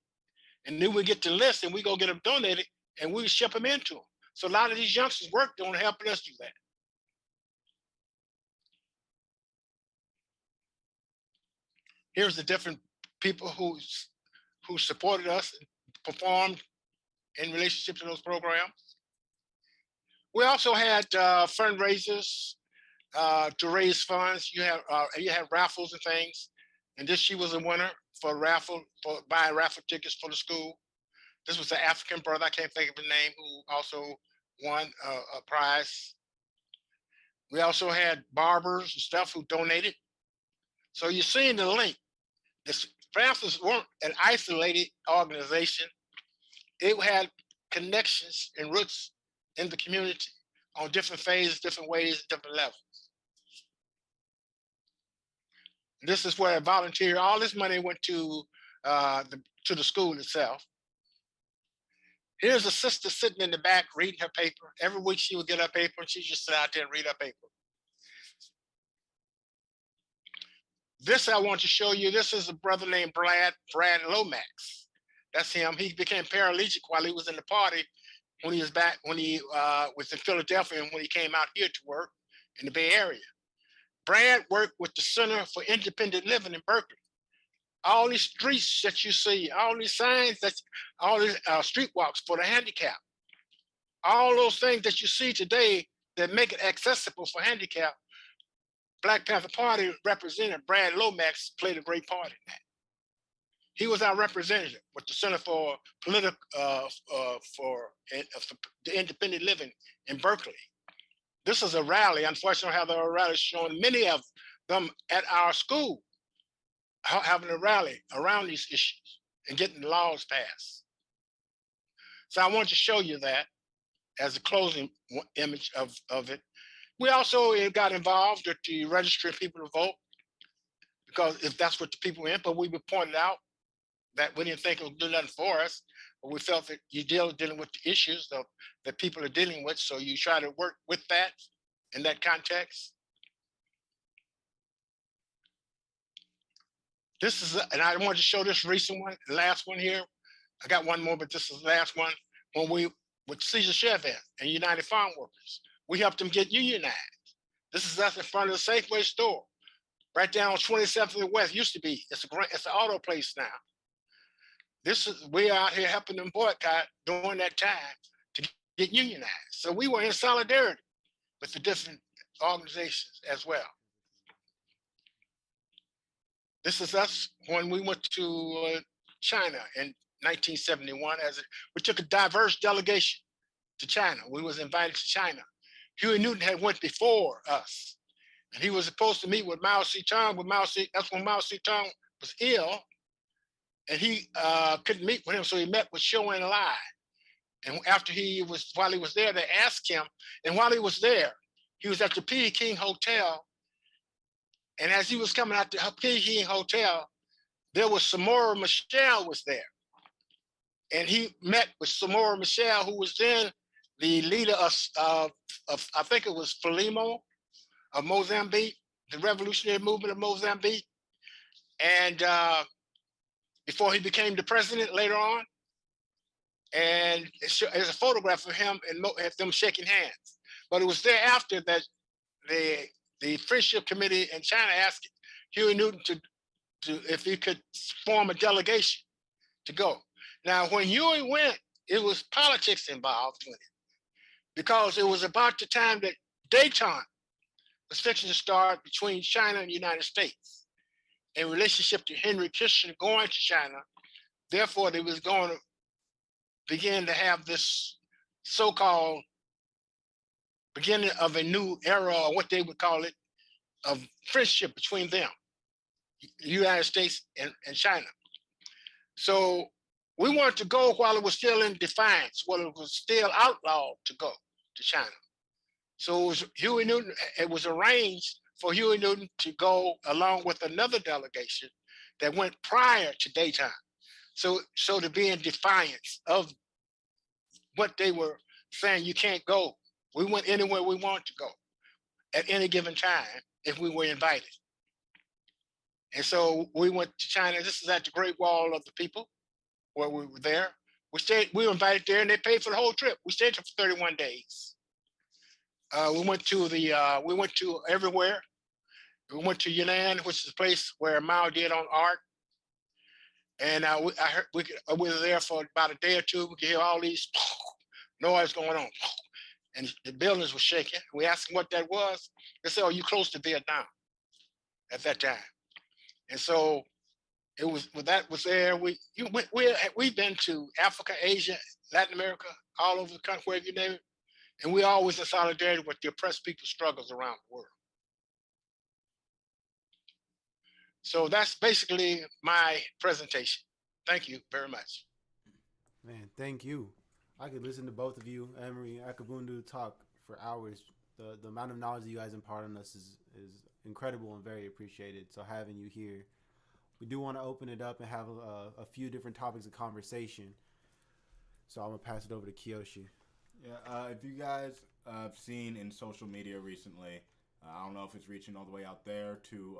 and then we get the list and we go get them donated and we ship them into them. So a lot of these youngsters worked on helping us do that. Here's the different people who supported us and performed in relationship to those programs. We also had fundraisers to raise funds. You have raffles and things. And this, she was a winner for a raffle, for buying raffle tickets for the school. This was an African brother, I can't think of his name, who also won a prize. We also had barbers and stuff who donated. So you're seeing the link. The Panthers weren't an isolated organization. It had connections and roots in the community on different phases, different ways, different levels. This is where I volunteer. All this money went to the school itself. Here's a sister sitting in the back reading her paper. Every week she would get her paper and she just sit out there and read her paper. This I want to show you. This is a brother named Brad Lomax. That's him. He became paralytic while he was in the party when he was back, when he was in Philadelphia and when he came out here to work in the Bay Area. Brad worked with the Center for Independent Living in Berkeley. All these streets that you see, all these signs, all these street walks for the handicapped, all those things that you see today that make it accessible for handicapped, Black Panther Party representative Brad Lomax played a great part in that. He was our representative with the Center for the Independent Living in Berkeley. This is a rally. Unfortunately, I have a rally showing many of them at our school having a rally around these issues and getting the laws passed. So I want to show you that as a closing image of it. We also got involved with the registering people to vote, because if that's what the people were in, but we were pointed out that we didn't think it would do nothing for us, but we felt that you're dealing with the issues that people are dealing with, so you try to work with that in that context. This is, and I wanted to show this recent one, the last one here. I got one more, but this is the last one. When we, with Cesar Chavez and United Farm Workers, we helped them get unionized. This is us in front of the Safeway store, right down on 27th and West. Used to be, it's an auto place now. This is, we out here helping them boycott during that time to get unionized. So we were in solidarity with the different organizations as well. This is us when we went to China in 1971. We took a diverse delegation to China. We was invited to China. Huey Newton had went before us, and he was supposed to meet with Mao Zedong. That's when Mao Zedong was ill, and he couldn't meet with him, so he met with Zhou Enlai. And while he was there, they asked him, and while he was there, he was at the Peking Hotel, And as he was coming out the Peking Hotel, there was Samora Machel was there. And he met with Samora Machel, who was then the leader of I think it was Frelimo of Mozambique, the revolutionary movement of Mozambique. And before he became the president later on. And there's a photograph of him and them shaking hands. But it was thereafter that the Friendship Committee in China asked Huey Newton to if he could form a delegation to go. Now, when Huey went, it was politics involved with it, because it was about the time that détente was fixing to start between China and the United States in relationship to Henry Kissinger going to China. Therefore, they was going to begin to have this so-called beginning of a new era, or what they would call it, of friendship between them, the United States and China. So we wanted to go while it was still in defiance, while it was still outlawed to go to China. So it was arranged for Huey Newton to go along with another delegation that went prior to détente. So to be in defiance of what they were saying, you can't go. We went anywhere we wanted to go at any given time if we were invited. And so we went to China. This is at the Great Wall of the People, where we were there. We were invited there, and they paid for the whole trip. We stayed there for 31 days. We went to everywhere. We went to Yunnan, which is a place where Mao did on art. And we were there for about a day or two. We could hear all these noise going on. And the buildings were shaking. We asked them what that was. They said, "Oh, you close to Vietnam at that time." And so it was, when that was there, we've been to Africa, Asia, Latin America, all over the country, wherever you name it. And we're always in solidarity with the oppressed people's struggles around the world. So that's basically my presentation. Thank you very much. Man, thank you. I could listen to both of you, Emory, Akubundu, talk for hours. The amount of knowledge that you guys impart on us is incredible and very appreciated. So having you here, we do want to open it up and have a few different topics of conversation. So I'm gonna pass it over to Kiyoshi. Yeah, if you guys have seen in social media recently, I don't know if it's reaching all the way out there to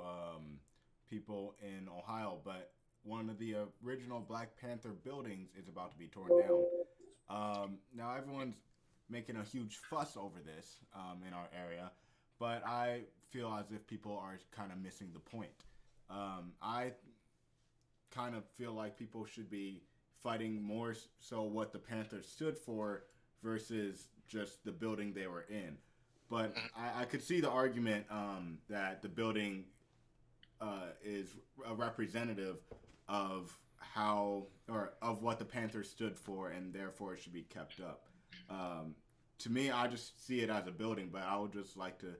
people in Ohio, but one of the original Black Panther buildings is about to be torn down. Now everyone's making a huge fuss over this in our area, but I feel as if people are kind of missing the point. I kind of feel like people should be fighting more so what the Panthers stood for versus just the building they were in. But I could see the argument that the building is a representative of how, or of what the Panthers stood for, and therefore it should be kept up. To me, I just see it as a building, but I would just like to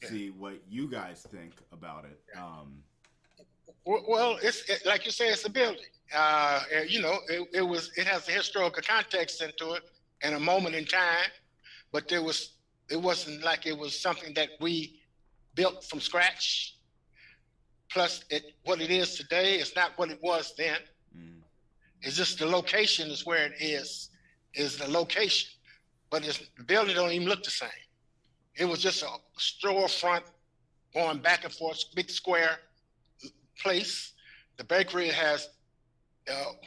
see what you guys think about it. Well, like you say, it's a building. It has a historical context into it and a moment in time, but it wasn't like it was something that we built from scratch. Plus, what it is today is not what it was then. It's just the location is where it is the location. But the building don't even look the same. It was just a storefront going back and forth, big square place. The bakery has,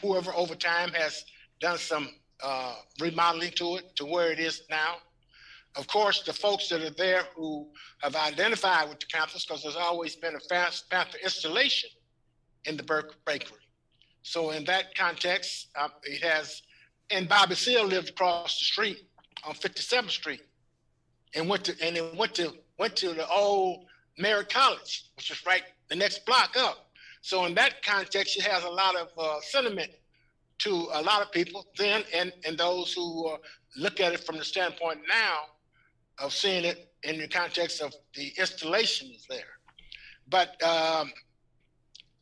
whoever over time has done some remodeling to it to where it is now. Of course, the folks that are there who have identified with the Panthers, because there's always been a Panther installation in the bakery. So in that context, it has, and Bobby Seale lived across the street on 57th Street, and went to the old Merritt College, which is right the next block up. So in that context, it has a lot of sentiment to a lot of people then, and those who look at it from the standpoint now of seeing it in the context of the installation is there. But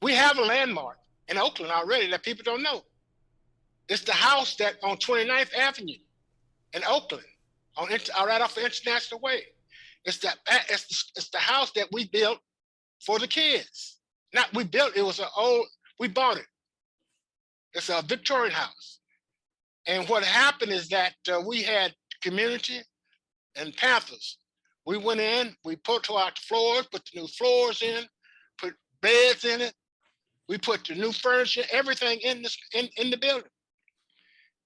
we have a landmark in Oakland already that people don't know. It's the house that on 29th Avenue in Oakland, right off the International Way. It's the house that we built for the kids. Not we built, it was we bought it. It's a Victorian house. And what happened is that we had community and Panthers. We went in, we put out the floors, put the new floors in, put beds in it. We put the new furniture, everything in the building.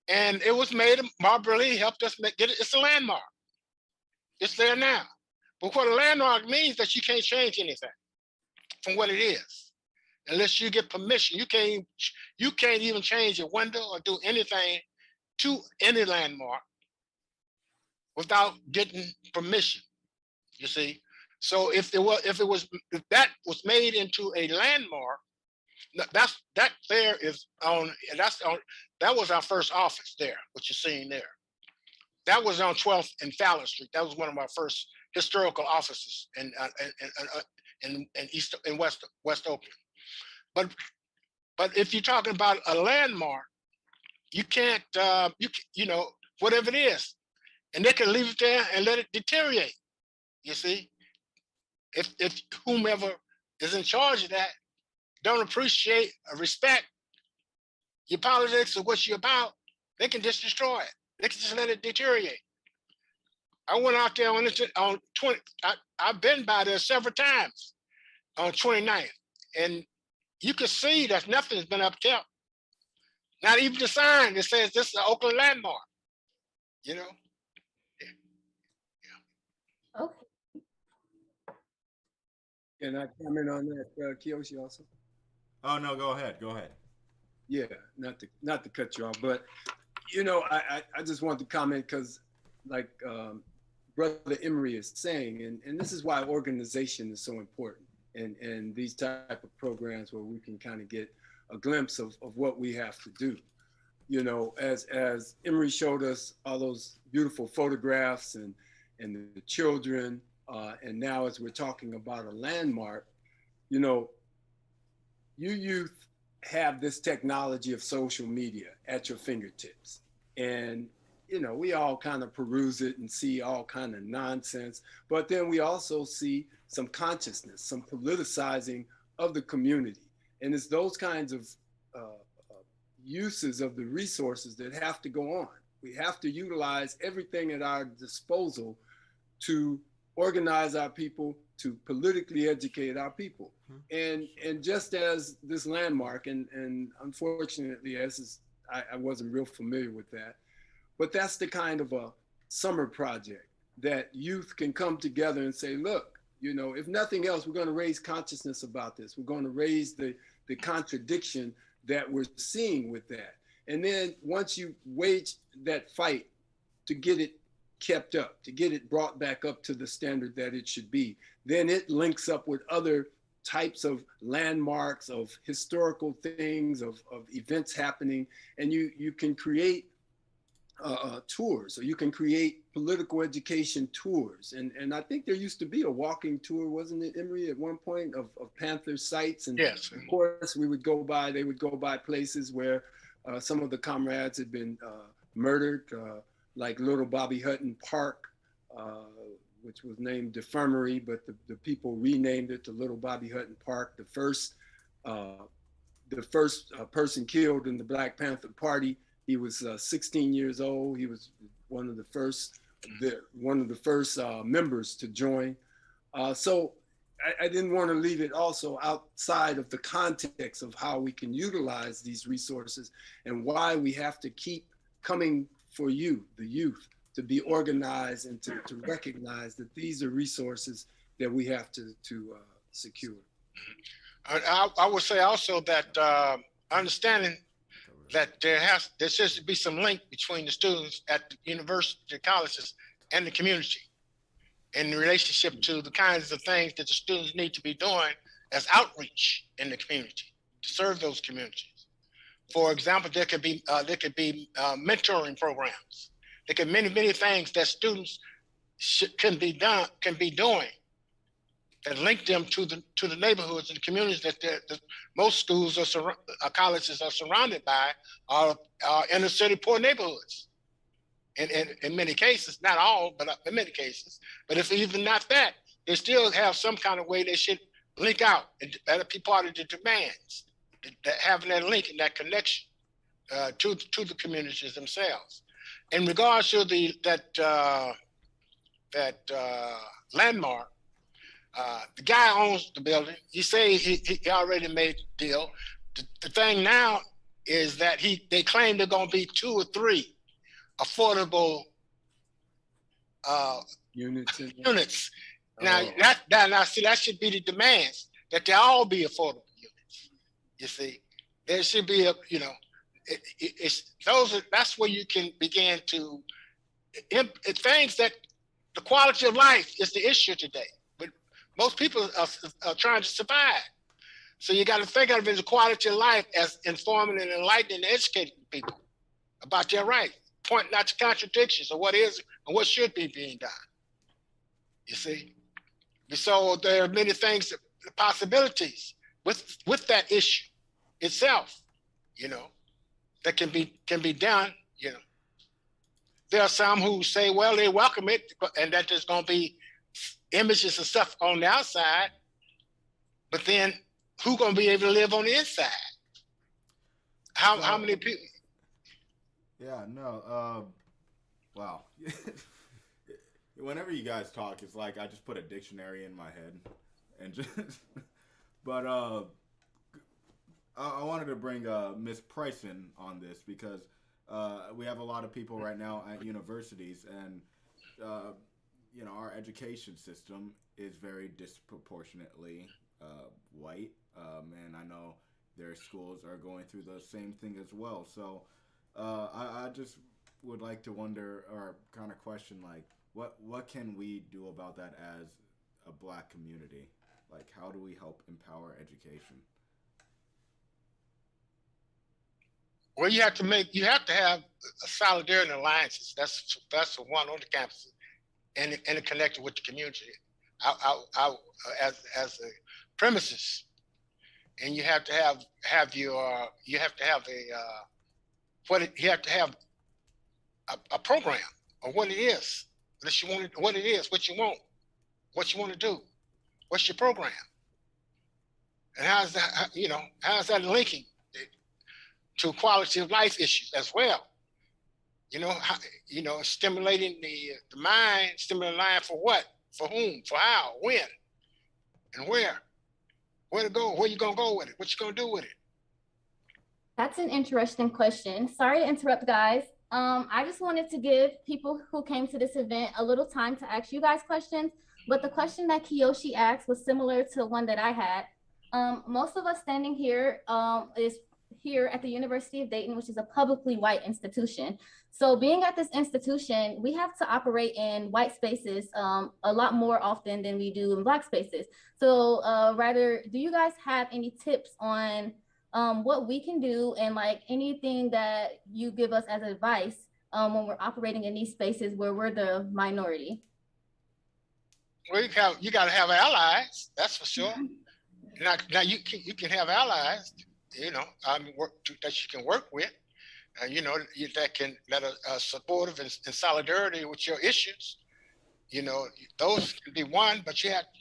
And it was made, Marbury Lee helped us get it. It's a landmark. It's there now. But what a landmark means that you can't change anything from what it is, unless you get permission. You can't even change a window or do anything to any landmark without getting permission. You see, so if that was made into a landmark, that was our first office there, what you're seeing there. That was on 12th and Fallon Street. That was one of our first historical offices in West Oakland. But if you're talking about a landmark, you can't whatever it is, and they can leave it there and let it deteriorate. You see, if whomever is in charge of that don't appreciate or respect your politics or what you're about, they can just destroy it. They can just let it deteriorate. I went out there on 20. I've been by there several times on 29th, and you can see that nothing's been upkept. Not even the sign that says this is an Oakland landmark. You know. Yeah. Okay. Can I comment on that, Kiyoshi, also? Oh no, go ahead. Yeah, not to cut you off, but I just want to comment because, like Brother Emory is saying, and this is why organization is so important, and these type of programs where we can kind of get a glimpse of what we have to do. As Emory showed us all those beautiful photographs and the children, and now as we're talking about a landmark, you youth have this technology of social media at your fingertips. And, we all kind of peruse it and see all kind of nonsense, but then we also see some consciousness, some politicizing of the community. And it's those kinds of uses of the resources that have to go on. We have to utilize everything at our disposal to organize our people, to politically educate our people. And just as this landmark, and unfortunately, I wasn't real familiar with that, but that's the kind of a summer project that youth can come together and say, look, if nothing else, we're going to raise consciousness about this. We're going to raise the contradiction that we're seeing with that. And then once you wage that fight to get it kept up, to get it brought back up to the standard that it should be, then it links up with other types of landmarks, of historical things, of events happening, and you can create tours, or you can create political education tours. And I think there used to be a walking tour, wasn't it, Emory, at one point, of Panther sites? And yes, of course, they would go by places where some of the comrades had been murdered, like Little Bobby Hutton Park, which was named Defirmary, but the people renamed it to Little Bobby Hutton Park. The first person killed in the Black Panther Party, he was 16 years old. He was one of the first members to join. So I didn't want to leave it also outside of the context of how we can utilize these resources and why we have to keep coming for you, the youth, to be organized and to recognize that these are resources that we have to secure. I would say also that understanding that there should be some link between the students at the university, colleges, and the community in relationship to the kinds of things that the students need to be doing as outreach in the community to serve those communities. For example, there could be mentoring programs. There could be many things that students can be doing that link them to the neighborhoods and the communities that most schools colleges are surrounded by, are inner city poor neighborhoods. In many cases, not all, but in many cases. But if even not that, they still have some kind of way they should link out, and that'll be part of the demands, that having that link and that connection to the communities themselves. In regards to that landmark, the guy owns the building. He say he already made the deal. The thing now is that they claim they're going to be 2 or 3 affordable units. Now, now, see, that should be the demands, that they all be affordable units. You see, there should be that's where you can begin to things that the quality of life is the issue today. But most people are trying to survive. So you got to think of it as a quality of life as informing and enlightening and educating people about their rights, pointing out to contradictions of what is and what should be being done. You see? So there are many things, possibilities with that issue itself, that can be done, There are some who say, well, they welcome it, and that there's going to be images and stuff on the outside, but then who's going to be able to live on the inside? How many people? Yeah, no, wow. Whenever you guys talk, it's like I just put a dictionary in my head, and just. But I wanted to bring Miss Price in on this because we have a lot of people right now at universities, and our education system is very disproportionately white, and I know their schools are going through the same thing as well. So I just would like to wonder, or kind of question, like, what can we do about that as a Black community? Like, how do we help empower education? Well, you have to have a solidarity and alliances. That's the one on the campus, and connected with the community, as a premises, and you have to have a program of what it is that you want, what it is, what you want to do, what's your program, and how's that linking to quality of life issues as well. Stimulating the mind, stimulating the mind for what, for whom, for how, when, and where to go, where you gonna go with it, what you gonna do with it. That's an interesting question. Sorry to interrupt, guys. I just wanted to give people who came to this event a little time to ask you guys questions, but the question that Kiyoshi asked was similar to the one that I had. Most of us standing here is here at the University of Dayton, which is a publicly white institution. So being at this institution, we have to operate in white spaces a lot more often than we do in Black spaces. So do you guys have any tips on what we can do, and like anything that you give us as advice when we're operating in these spaces where we're the minority? Well, you got to have allies, that's for sure. Now you can have allies, that you can work with, that are supportive and in solidarity with your issues. Those can be one, but you have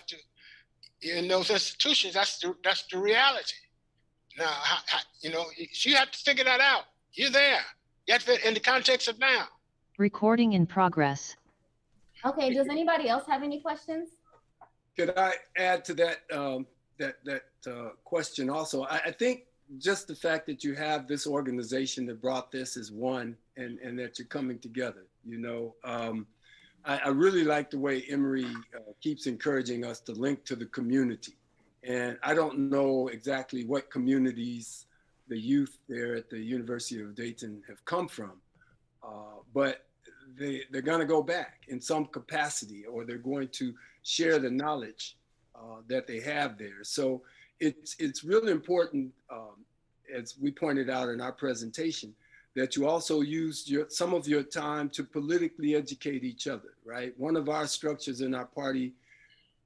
to, in those institutions, that's the reality. Now, so you have to figure that out. You're there. You have to, in the context of now. Recording in progress. Okay, does anybody else have any questions? Could I add to that question also? I think just the fact that you have this organization that brought this as one, and that you're coming together, I really like the way Emory keeps encouraging us to link to the community. And I don't know exactly what communities the youth there at the University of Dayton have come from, but they're going to go back in some capacity, or they're going to share the knowledge that they have there. So it's really important, as we pointed out in our presentation, that you also use some of your time to politically educate each other, right? One of our structures in our party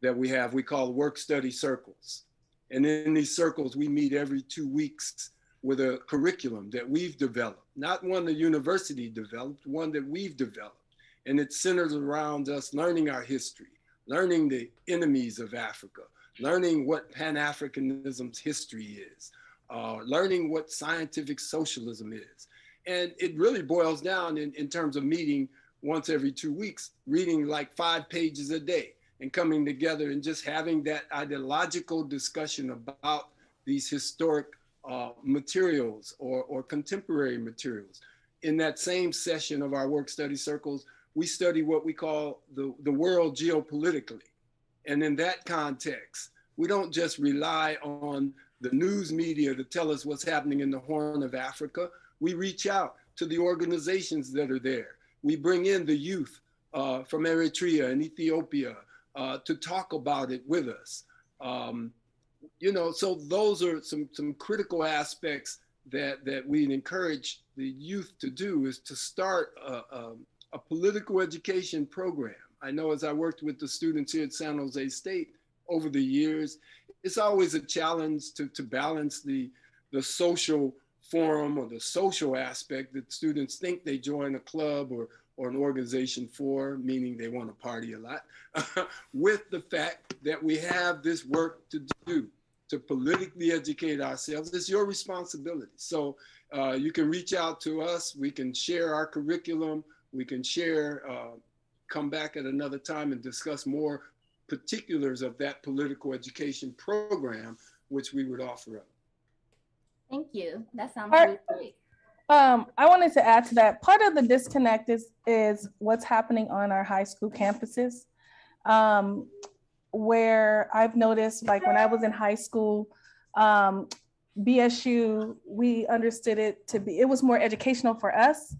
that we call work study circles. And in these circles, we meet every 2 weeks with a curriculum that we've developed, not one the university developed, one that we've developed. And it centers around us learning our history, learning the enemies of Africa, learning what Pan-Africanism's history is, learning what scientific socialism is. And it really boils down in terms of meeting once every 2 weeks, reading like 5 pages a day and coming together and just having that ideological discussion about these historic materials or contemporary materials. In that same session of our work study circles, we study what we call the world geopolitically. And in that context, we don't just rely on the news media to tell us what's happening in the Horn of Africa. We reach out to the organizations that are there. We bring in the youth from Eritrea and Ethiopia to talk about it with us. You know, so those are some critical aspects that we encourage the youth to do, is to start a political education program. I know as I worked with the students here at San Jose State over the years, it's always a challenge to balance the social forum or the social aspect that students think they join a club or an organization for, meaning they want to party a lot, with the fact that we have this work to do to politically educate ourselves. It's your responsibility. So you can reach out to us. We can share our curriculum. We can share, come back at another time and discuss more particulars of that political education program, which we would offer up. Thank you. That sounds really great. I wanted to add to that. Part of the disconnect is what's happening on our high school campuses, where I've noticed, like when I was in high school, BSU, we understood it to be, it was more educational for us.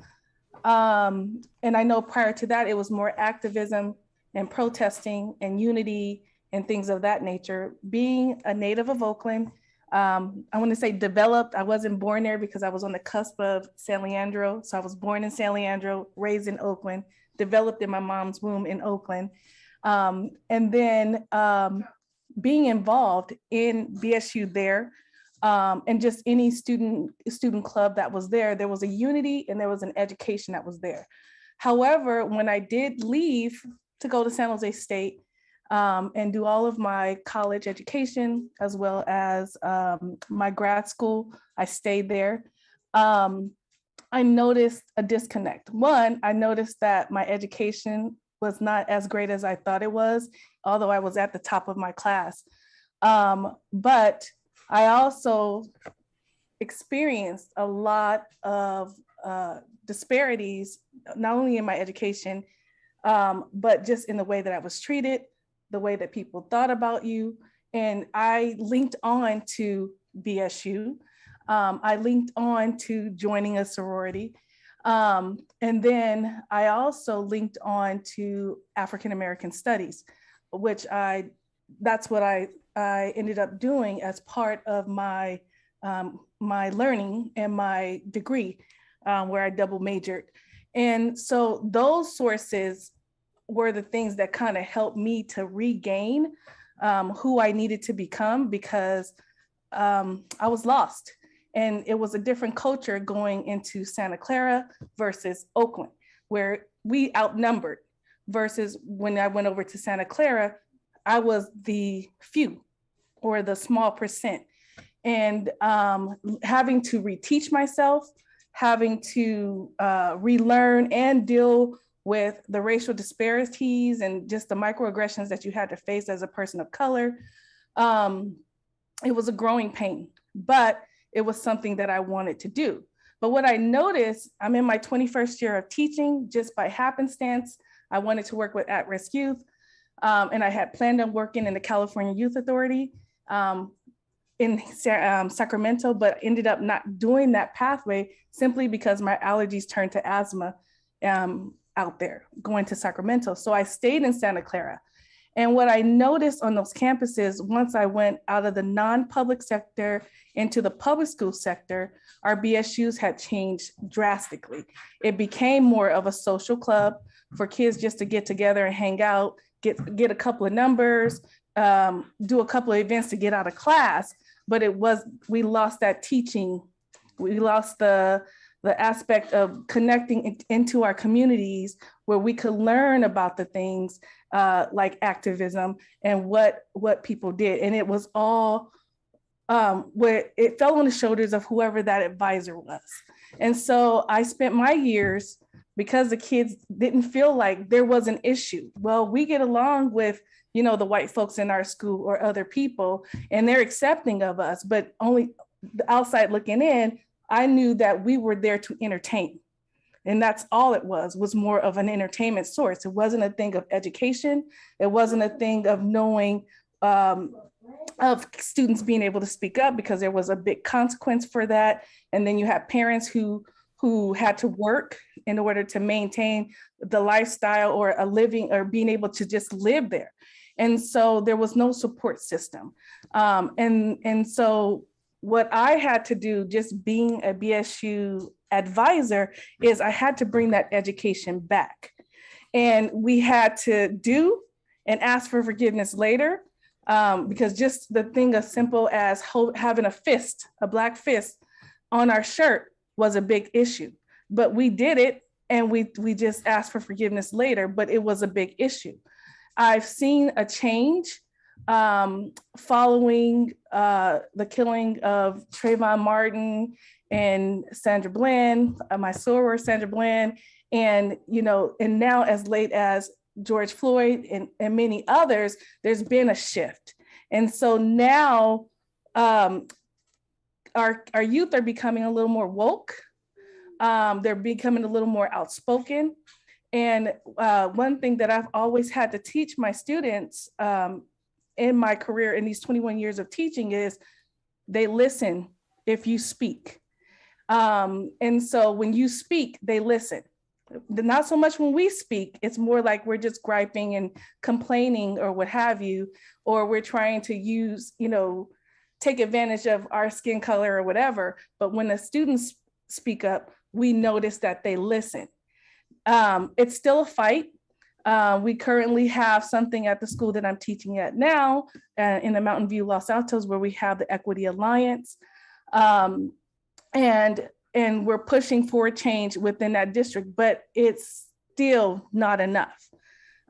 And I know prior to that, it was more activism and protesting and unity and things of that nature. Being a native of Oakland, I want to say developed. I wasn't born there because I was on the cusp of San Leandro. So I was born in San Leandro, raised in Oakland, developed in my mom's womb in Oakland. And then being involved in BSU there, and just any student club that was there was a unity and there was an education that was there. However, when I did leave to go to San Jose State, and do all of my college education as well as my grad school, I stayed there. I noticed a disconnect. One, I noticed that my education was not as great as I thought it was, although I was at the top of my class. But I also experienced a lot of disparities, not only in my education, but just in the way that I was treated, the way that people thought about you. And I linked on to BSU. I linked on to joining a sorority. And then I also linked on to African-American studies, which that's what I ended up doing as part of my, my learning and my degree, where I double majored. And so those sources were the things that kind of helped me to regain who I needed to become, because I was lost. And it was a different culture going into Santa Clara versus Oakland, where we outnumbered, versus when I went over to Santa Clara, I was the few or the small percent. And having to reteach myself, having to relearn and deal with the racial disparities and just the microaggressions that you had to face as a person of color. It was a growing pain, but it was something that I wanted to do. But what I noticed, I'm in my 21st year of teaching just by happenstance. I wanted to work with at-risk youth, and I had planned on working in the California Youth Authority in Sacramento, but ended up not doing that pathway simply because my allergies turned to asthma out there going to Sacramento. So I stayed in Santa Clara. And what I noticed on those campuses, once I went out of the non-public sector into the public school sector, our BSUs had changed drastically. It became more of a social club for kids just to get together and hang out, get a couple of numbers, do a couple of events to get out of class. But we lost that teaching. We lost the the aspect of connecting into our communities where we could learn about the things like activism and what people did. And it was all where it fell on the shoulders of whoever that advisor was. And so I spent my years, because the kids didn't feel like there was an issue. Well, we get along with, you know, the white folks in our school or other people, and they're accepting of us, but only the outside looking in, I knew that we were there to entertain. And that's all it was more of an entertainment source. It wasn't a thing of education. It wasn't a thing of knowing, of students being able to speak up, because there was a big consequence for that. And then you have parents who had to work in order to maintain the lifestyle or a living or being able to just live there. And so there was no support system. And so what I had to do, just being a BSU advisor, is I had to bring that education back. And we had to do and ask for forgiveness later, because just the thing as simple as having a fist, a black fist on our shirt was a big issue. But we did it, and we just asked for forgiveness later, but it was a big issue. I've seen a change following the killing of Trayvon Martin and Sandra Bland, my soror Sandra Bland, and and now as late as George Floyd and many others, there's been a shift. And so now our youth are becoming a little more woke. They're becoming a little more outspoken. And one thing that I've always had to teach my students in my career in these 21 years of teaching is they listen if you speak. And so when you speak, they listen. Not so much when we speak, it's more like we're just griping and complaining or what have you, or we're trying to use, take advantage of our skin color or whatever. But when the students speak up, we notice that they listen. It's still a fight. We currently have something at the school that I'm teaching at now in the Mountain View, Los Altos, where we have the Equity Alliance. And we're pushing for change within that district, but it's still not enough.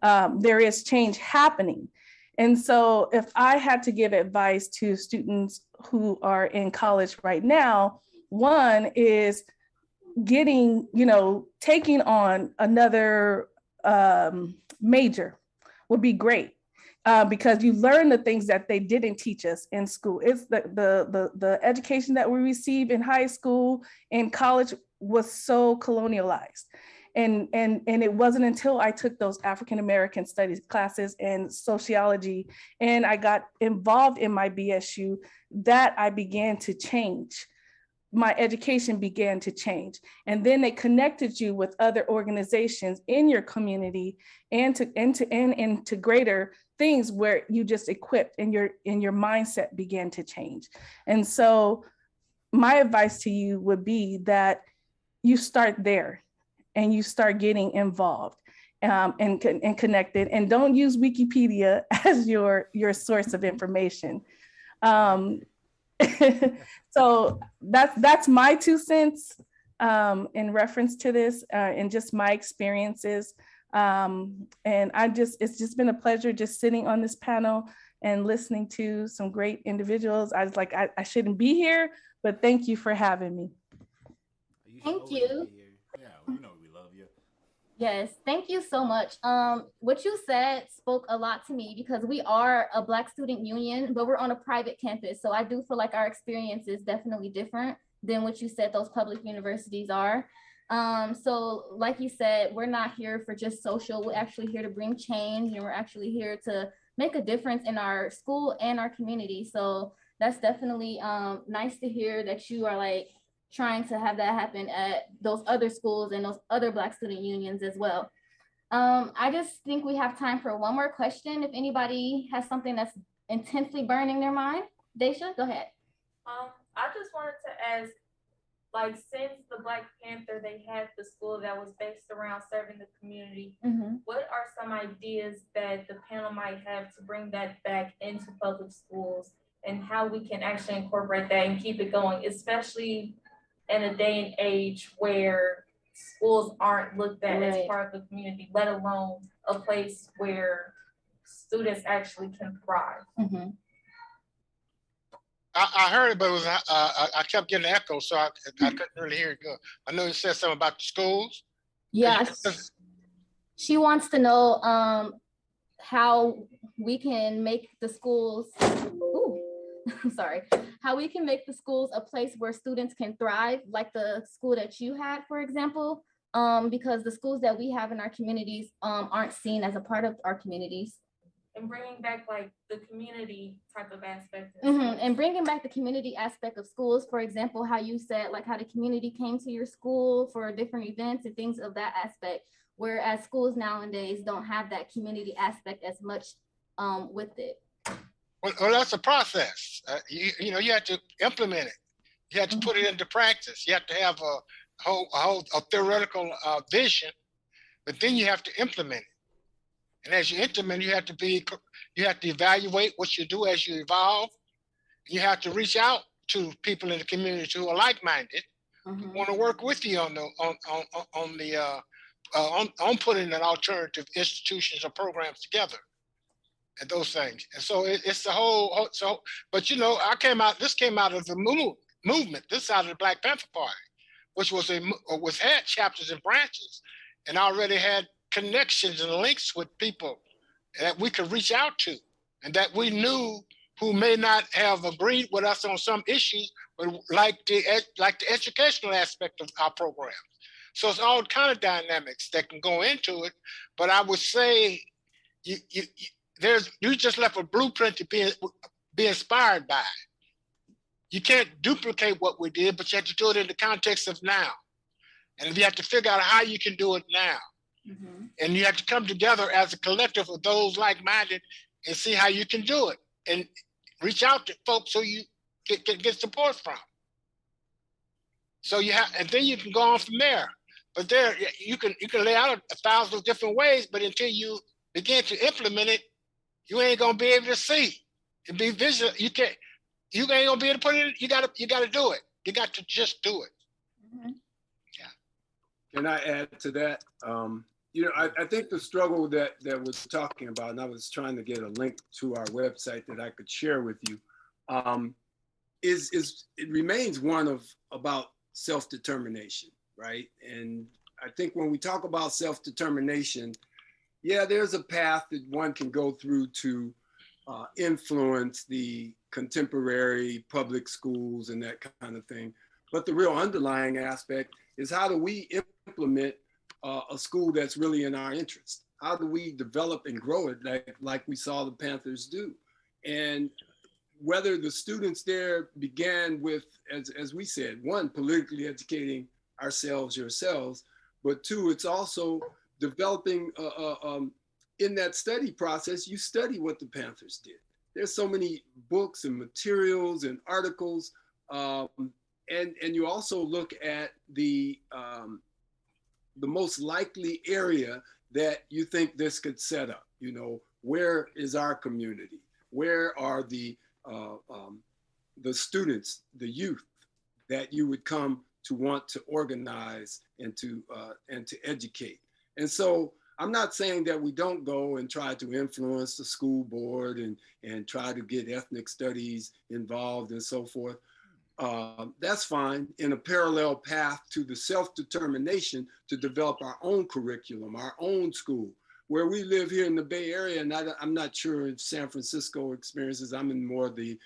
There is change happening. And so if I had to give advice to students who are in college right now, one is taking on another major would be great. Because you learn the things that they didn't teach us in school. It's the education that we receive in high school and college was so colonialized. And it wasn't until I took those African-American studies classes and sociology, and I got involved in my BSU, that I began to change. My education began to change. And then they connected you with other organizations in your community and into greater things where you just equipped and your mindset began to change. And so my advice to you would be that you start there and you start getting involved and connected, and don't use Wikipedia as your source of information. So that's my 2 cents in reference to this and just my experiences. And it's just been a pleasure just sitting on this panel and listening to some great individuals. I was like, I shouldn't be here, but thank you for having me. Thank you. Yeah, we know we love you. Yes, thank you so much. What you said spoke a lot to me because we are a Black student union, but we're on a private campus. So I do feel like our experience is definitely different than what you said those public universities are. So like you said, we're not here for just social. We're actually here to bring change, and we're actually here to make a difference in our school and our community. So that's definitely nice to hear that you are like trying to have that happen at those other schools and those other Black student unions as well. I just think we have time for one more question. If anybody has something that's intensely burning their mind. Daisha, go ahead. I just wanted to ask, like, since the Black Panther, they had the school that was based around serving the community, what are some ideas that the panel might have to bring that back into public schools and how we can actually incorporate that and keep it going, especially in a day and age where schools aren't looked at as Right. part of the community, let alone a place where students actually can thrive. Mhm. I heard it, but it was I kept getting an echo, so I couldn't really hear it good. I know you said something about the schools. Yeah, she wants to know how we can make the schools, sorry, how we can make the schools a place where students can thrive, like the school that you had, for example, because the schools that we have in our communities aren't seen as a part of our communities. And bringing back like the community type of aspect. And bringing back the community aspect of schools, for example, how you said like how the community came to your school for different events and things of that aspect, whereas schools nowadays don't have that community aspect as much with it. Well, that's a process. You know, you have to implement it. You have to put it into practice. You have to have a whole theoretical vision, but then you have to implement it. And as you implement, you have to evaluate what you do as you evolve. You have to reach out to people in the community who are like-minded, who want to work with you on putting an alternative institutions or programs together, and those things. And so it's the whole. So, but you know, this came out of the movement. This out of the Black Panther Party, which had chapters and branches, and already had connections and links with people that we could reach out to, and that we knew who may not have agreed with us on some issues, but like the educational aspect of our programs. So it's all kind of dynamics that can go into it. But I would say you just left a blueprint to be inspired by. You can't duplicate what we did, but you have to do it in the context of now. And you have to figure out how you can do it now. And you have to come together as a collective of those like-minded and see how you can do it, and reach out to folks who you get support from. So and then you can go on from there. But there you can lay out 1,000 different ways, but until you begin to implement it, you ain't gonna be able to see and be visual. You ain't gonna be able to put it in. You gotta do it. You got to just do it. Yeah. Can I add to that? You know, I think the struggle that we're talking about, and I was trying to get a link to our website that I could share with you, is it remains one about self-determination, right? And I think when we talk about self-determination, yeah, there's a path that one can go through to influence the contemporary public schools and that kind of thing. But the real underlying aspect is, how do we implement a school that's really in our interest? How do we develop and grow it like we saw the Panthers do? And whether the students there began with, as we said, one, politically educating yourselves, but two, it's also developing in that study process. You study what the Panthers did. There's so many books and materials and articles, and you also look at the most likely area that you think this could set up. You know, where is our community? Where are the students, the youth that you would come to want to organize and to educate? And so I'm not saying that we don't go and try to influence the school board and try to get ethnic studies involved and so forth. That's fine, in a parallel path to the self-determination to develop our own curriculum, our own school. Where we live here in the Bay Area, and I'm not sure if San Francisco experiences, I'm in more of the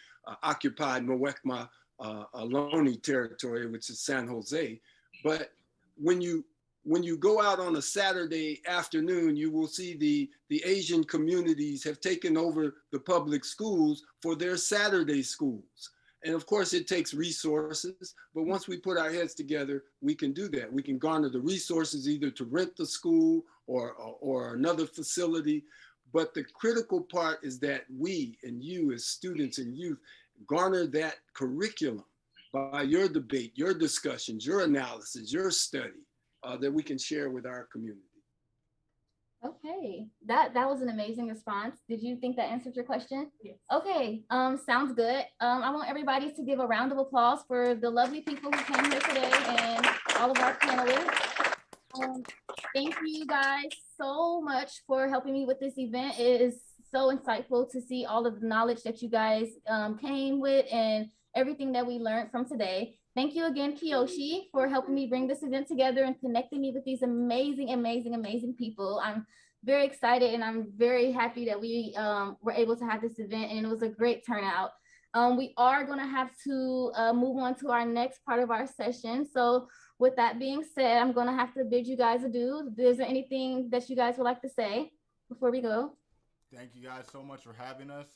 occupied Muwekma Ohlone territory, which is San Jose. But when you go out on a Saturday afternoon, you will see the Asian communities have taken over the public schools for their Saturday schools. And of course, it takes resources, but once we put our heads together, we can do that. We can garner the resources either to rent the school or another facility. But the critical part is that we and you as students and youth garner that curriculum by your debate, your discussions, your analysis, your study that we can share with our community. Okay, that was an amazing response. Did you think that answered your question? Yes. Okay, sounds good. I want everybody to give a round of applause for the lovely people who came here today and all of our panelists. Thank you guys so much for helping me with this event. It is so insightful to see all of the knowledge that you guys came with and everything that we learned from today. Thank you again, Kiyoshi, for helping me bring this event together and connecting me with these amazing, amazing, amazing people. I'm very excited and I'm very happy that we were able to have this event, and it was a great turnout. We are going to have to move on to our next part of our session. So with that being said, I'm going to have to bid you guys adieu. Is there anything that you guys would like to say before we go? Thank you guys so much for having us.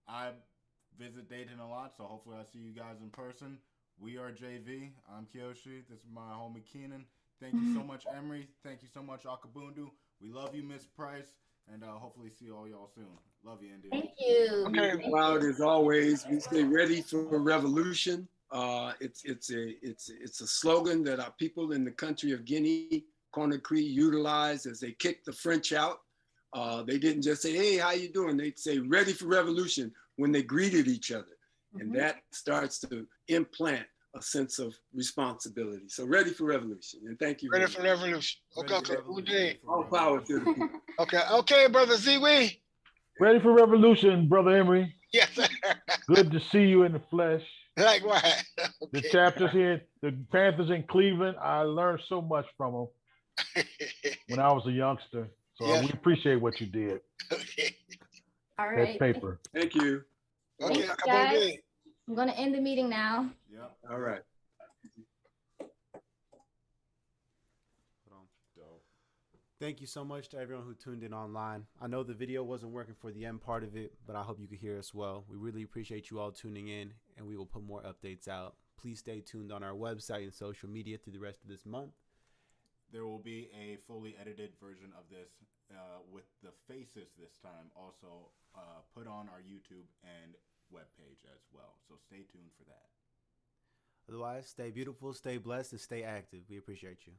I visit Dayton a lot, so hopefully I see you guys in person. We are JV. I'm Kiyoshi. This is my homie Kenan. Thank you so much, Emory. Thank you so much, Akubundu. We love you, Miss Price, and hopefully see all y'all soon. Love you, India. Thank you. Okay. Proud as always. We stay ready for revolution. It's a slogan that our people in the country of Guinea, Conakry utilized as they kicked the French out. They didn't just say, "Hey, how you doing?" They'd say, "Ready for revolution," when they greeted each other. And that starts to implant a sense of responsibility. So ready for revolution. And thank you. Ready for revolution. Okay. All power to the people. Okay, brother Ziwi. Ready for revolution, brother Emory. Yes, sir. Good to see you in the flesh. Likewise. Okay. The chapters here, the Panthers in Cleveland, I learned so much from them when I was a youngster. So we appreciate what you did. Okay. All right. That paper. Thank you. Okay, guys. I'm going to end the meeting now. Yeah. All right. Thank you so much to everyone who tuned in online. I know the video wasn't working for the end part of it, but I hope you could hear us well. We really appreciate you all tuning in, and we will put more updates out. Please stay tuned on our website and social media through the rest of this month. There will be a fully edited version of this with the faces this time also put on our YouTube and webpage as well. So stay tuned for that. Otherwise, stay beautiful, stay blessed, and stay active. We appreciate you.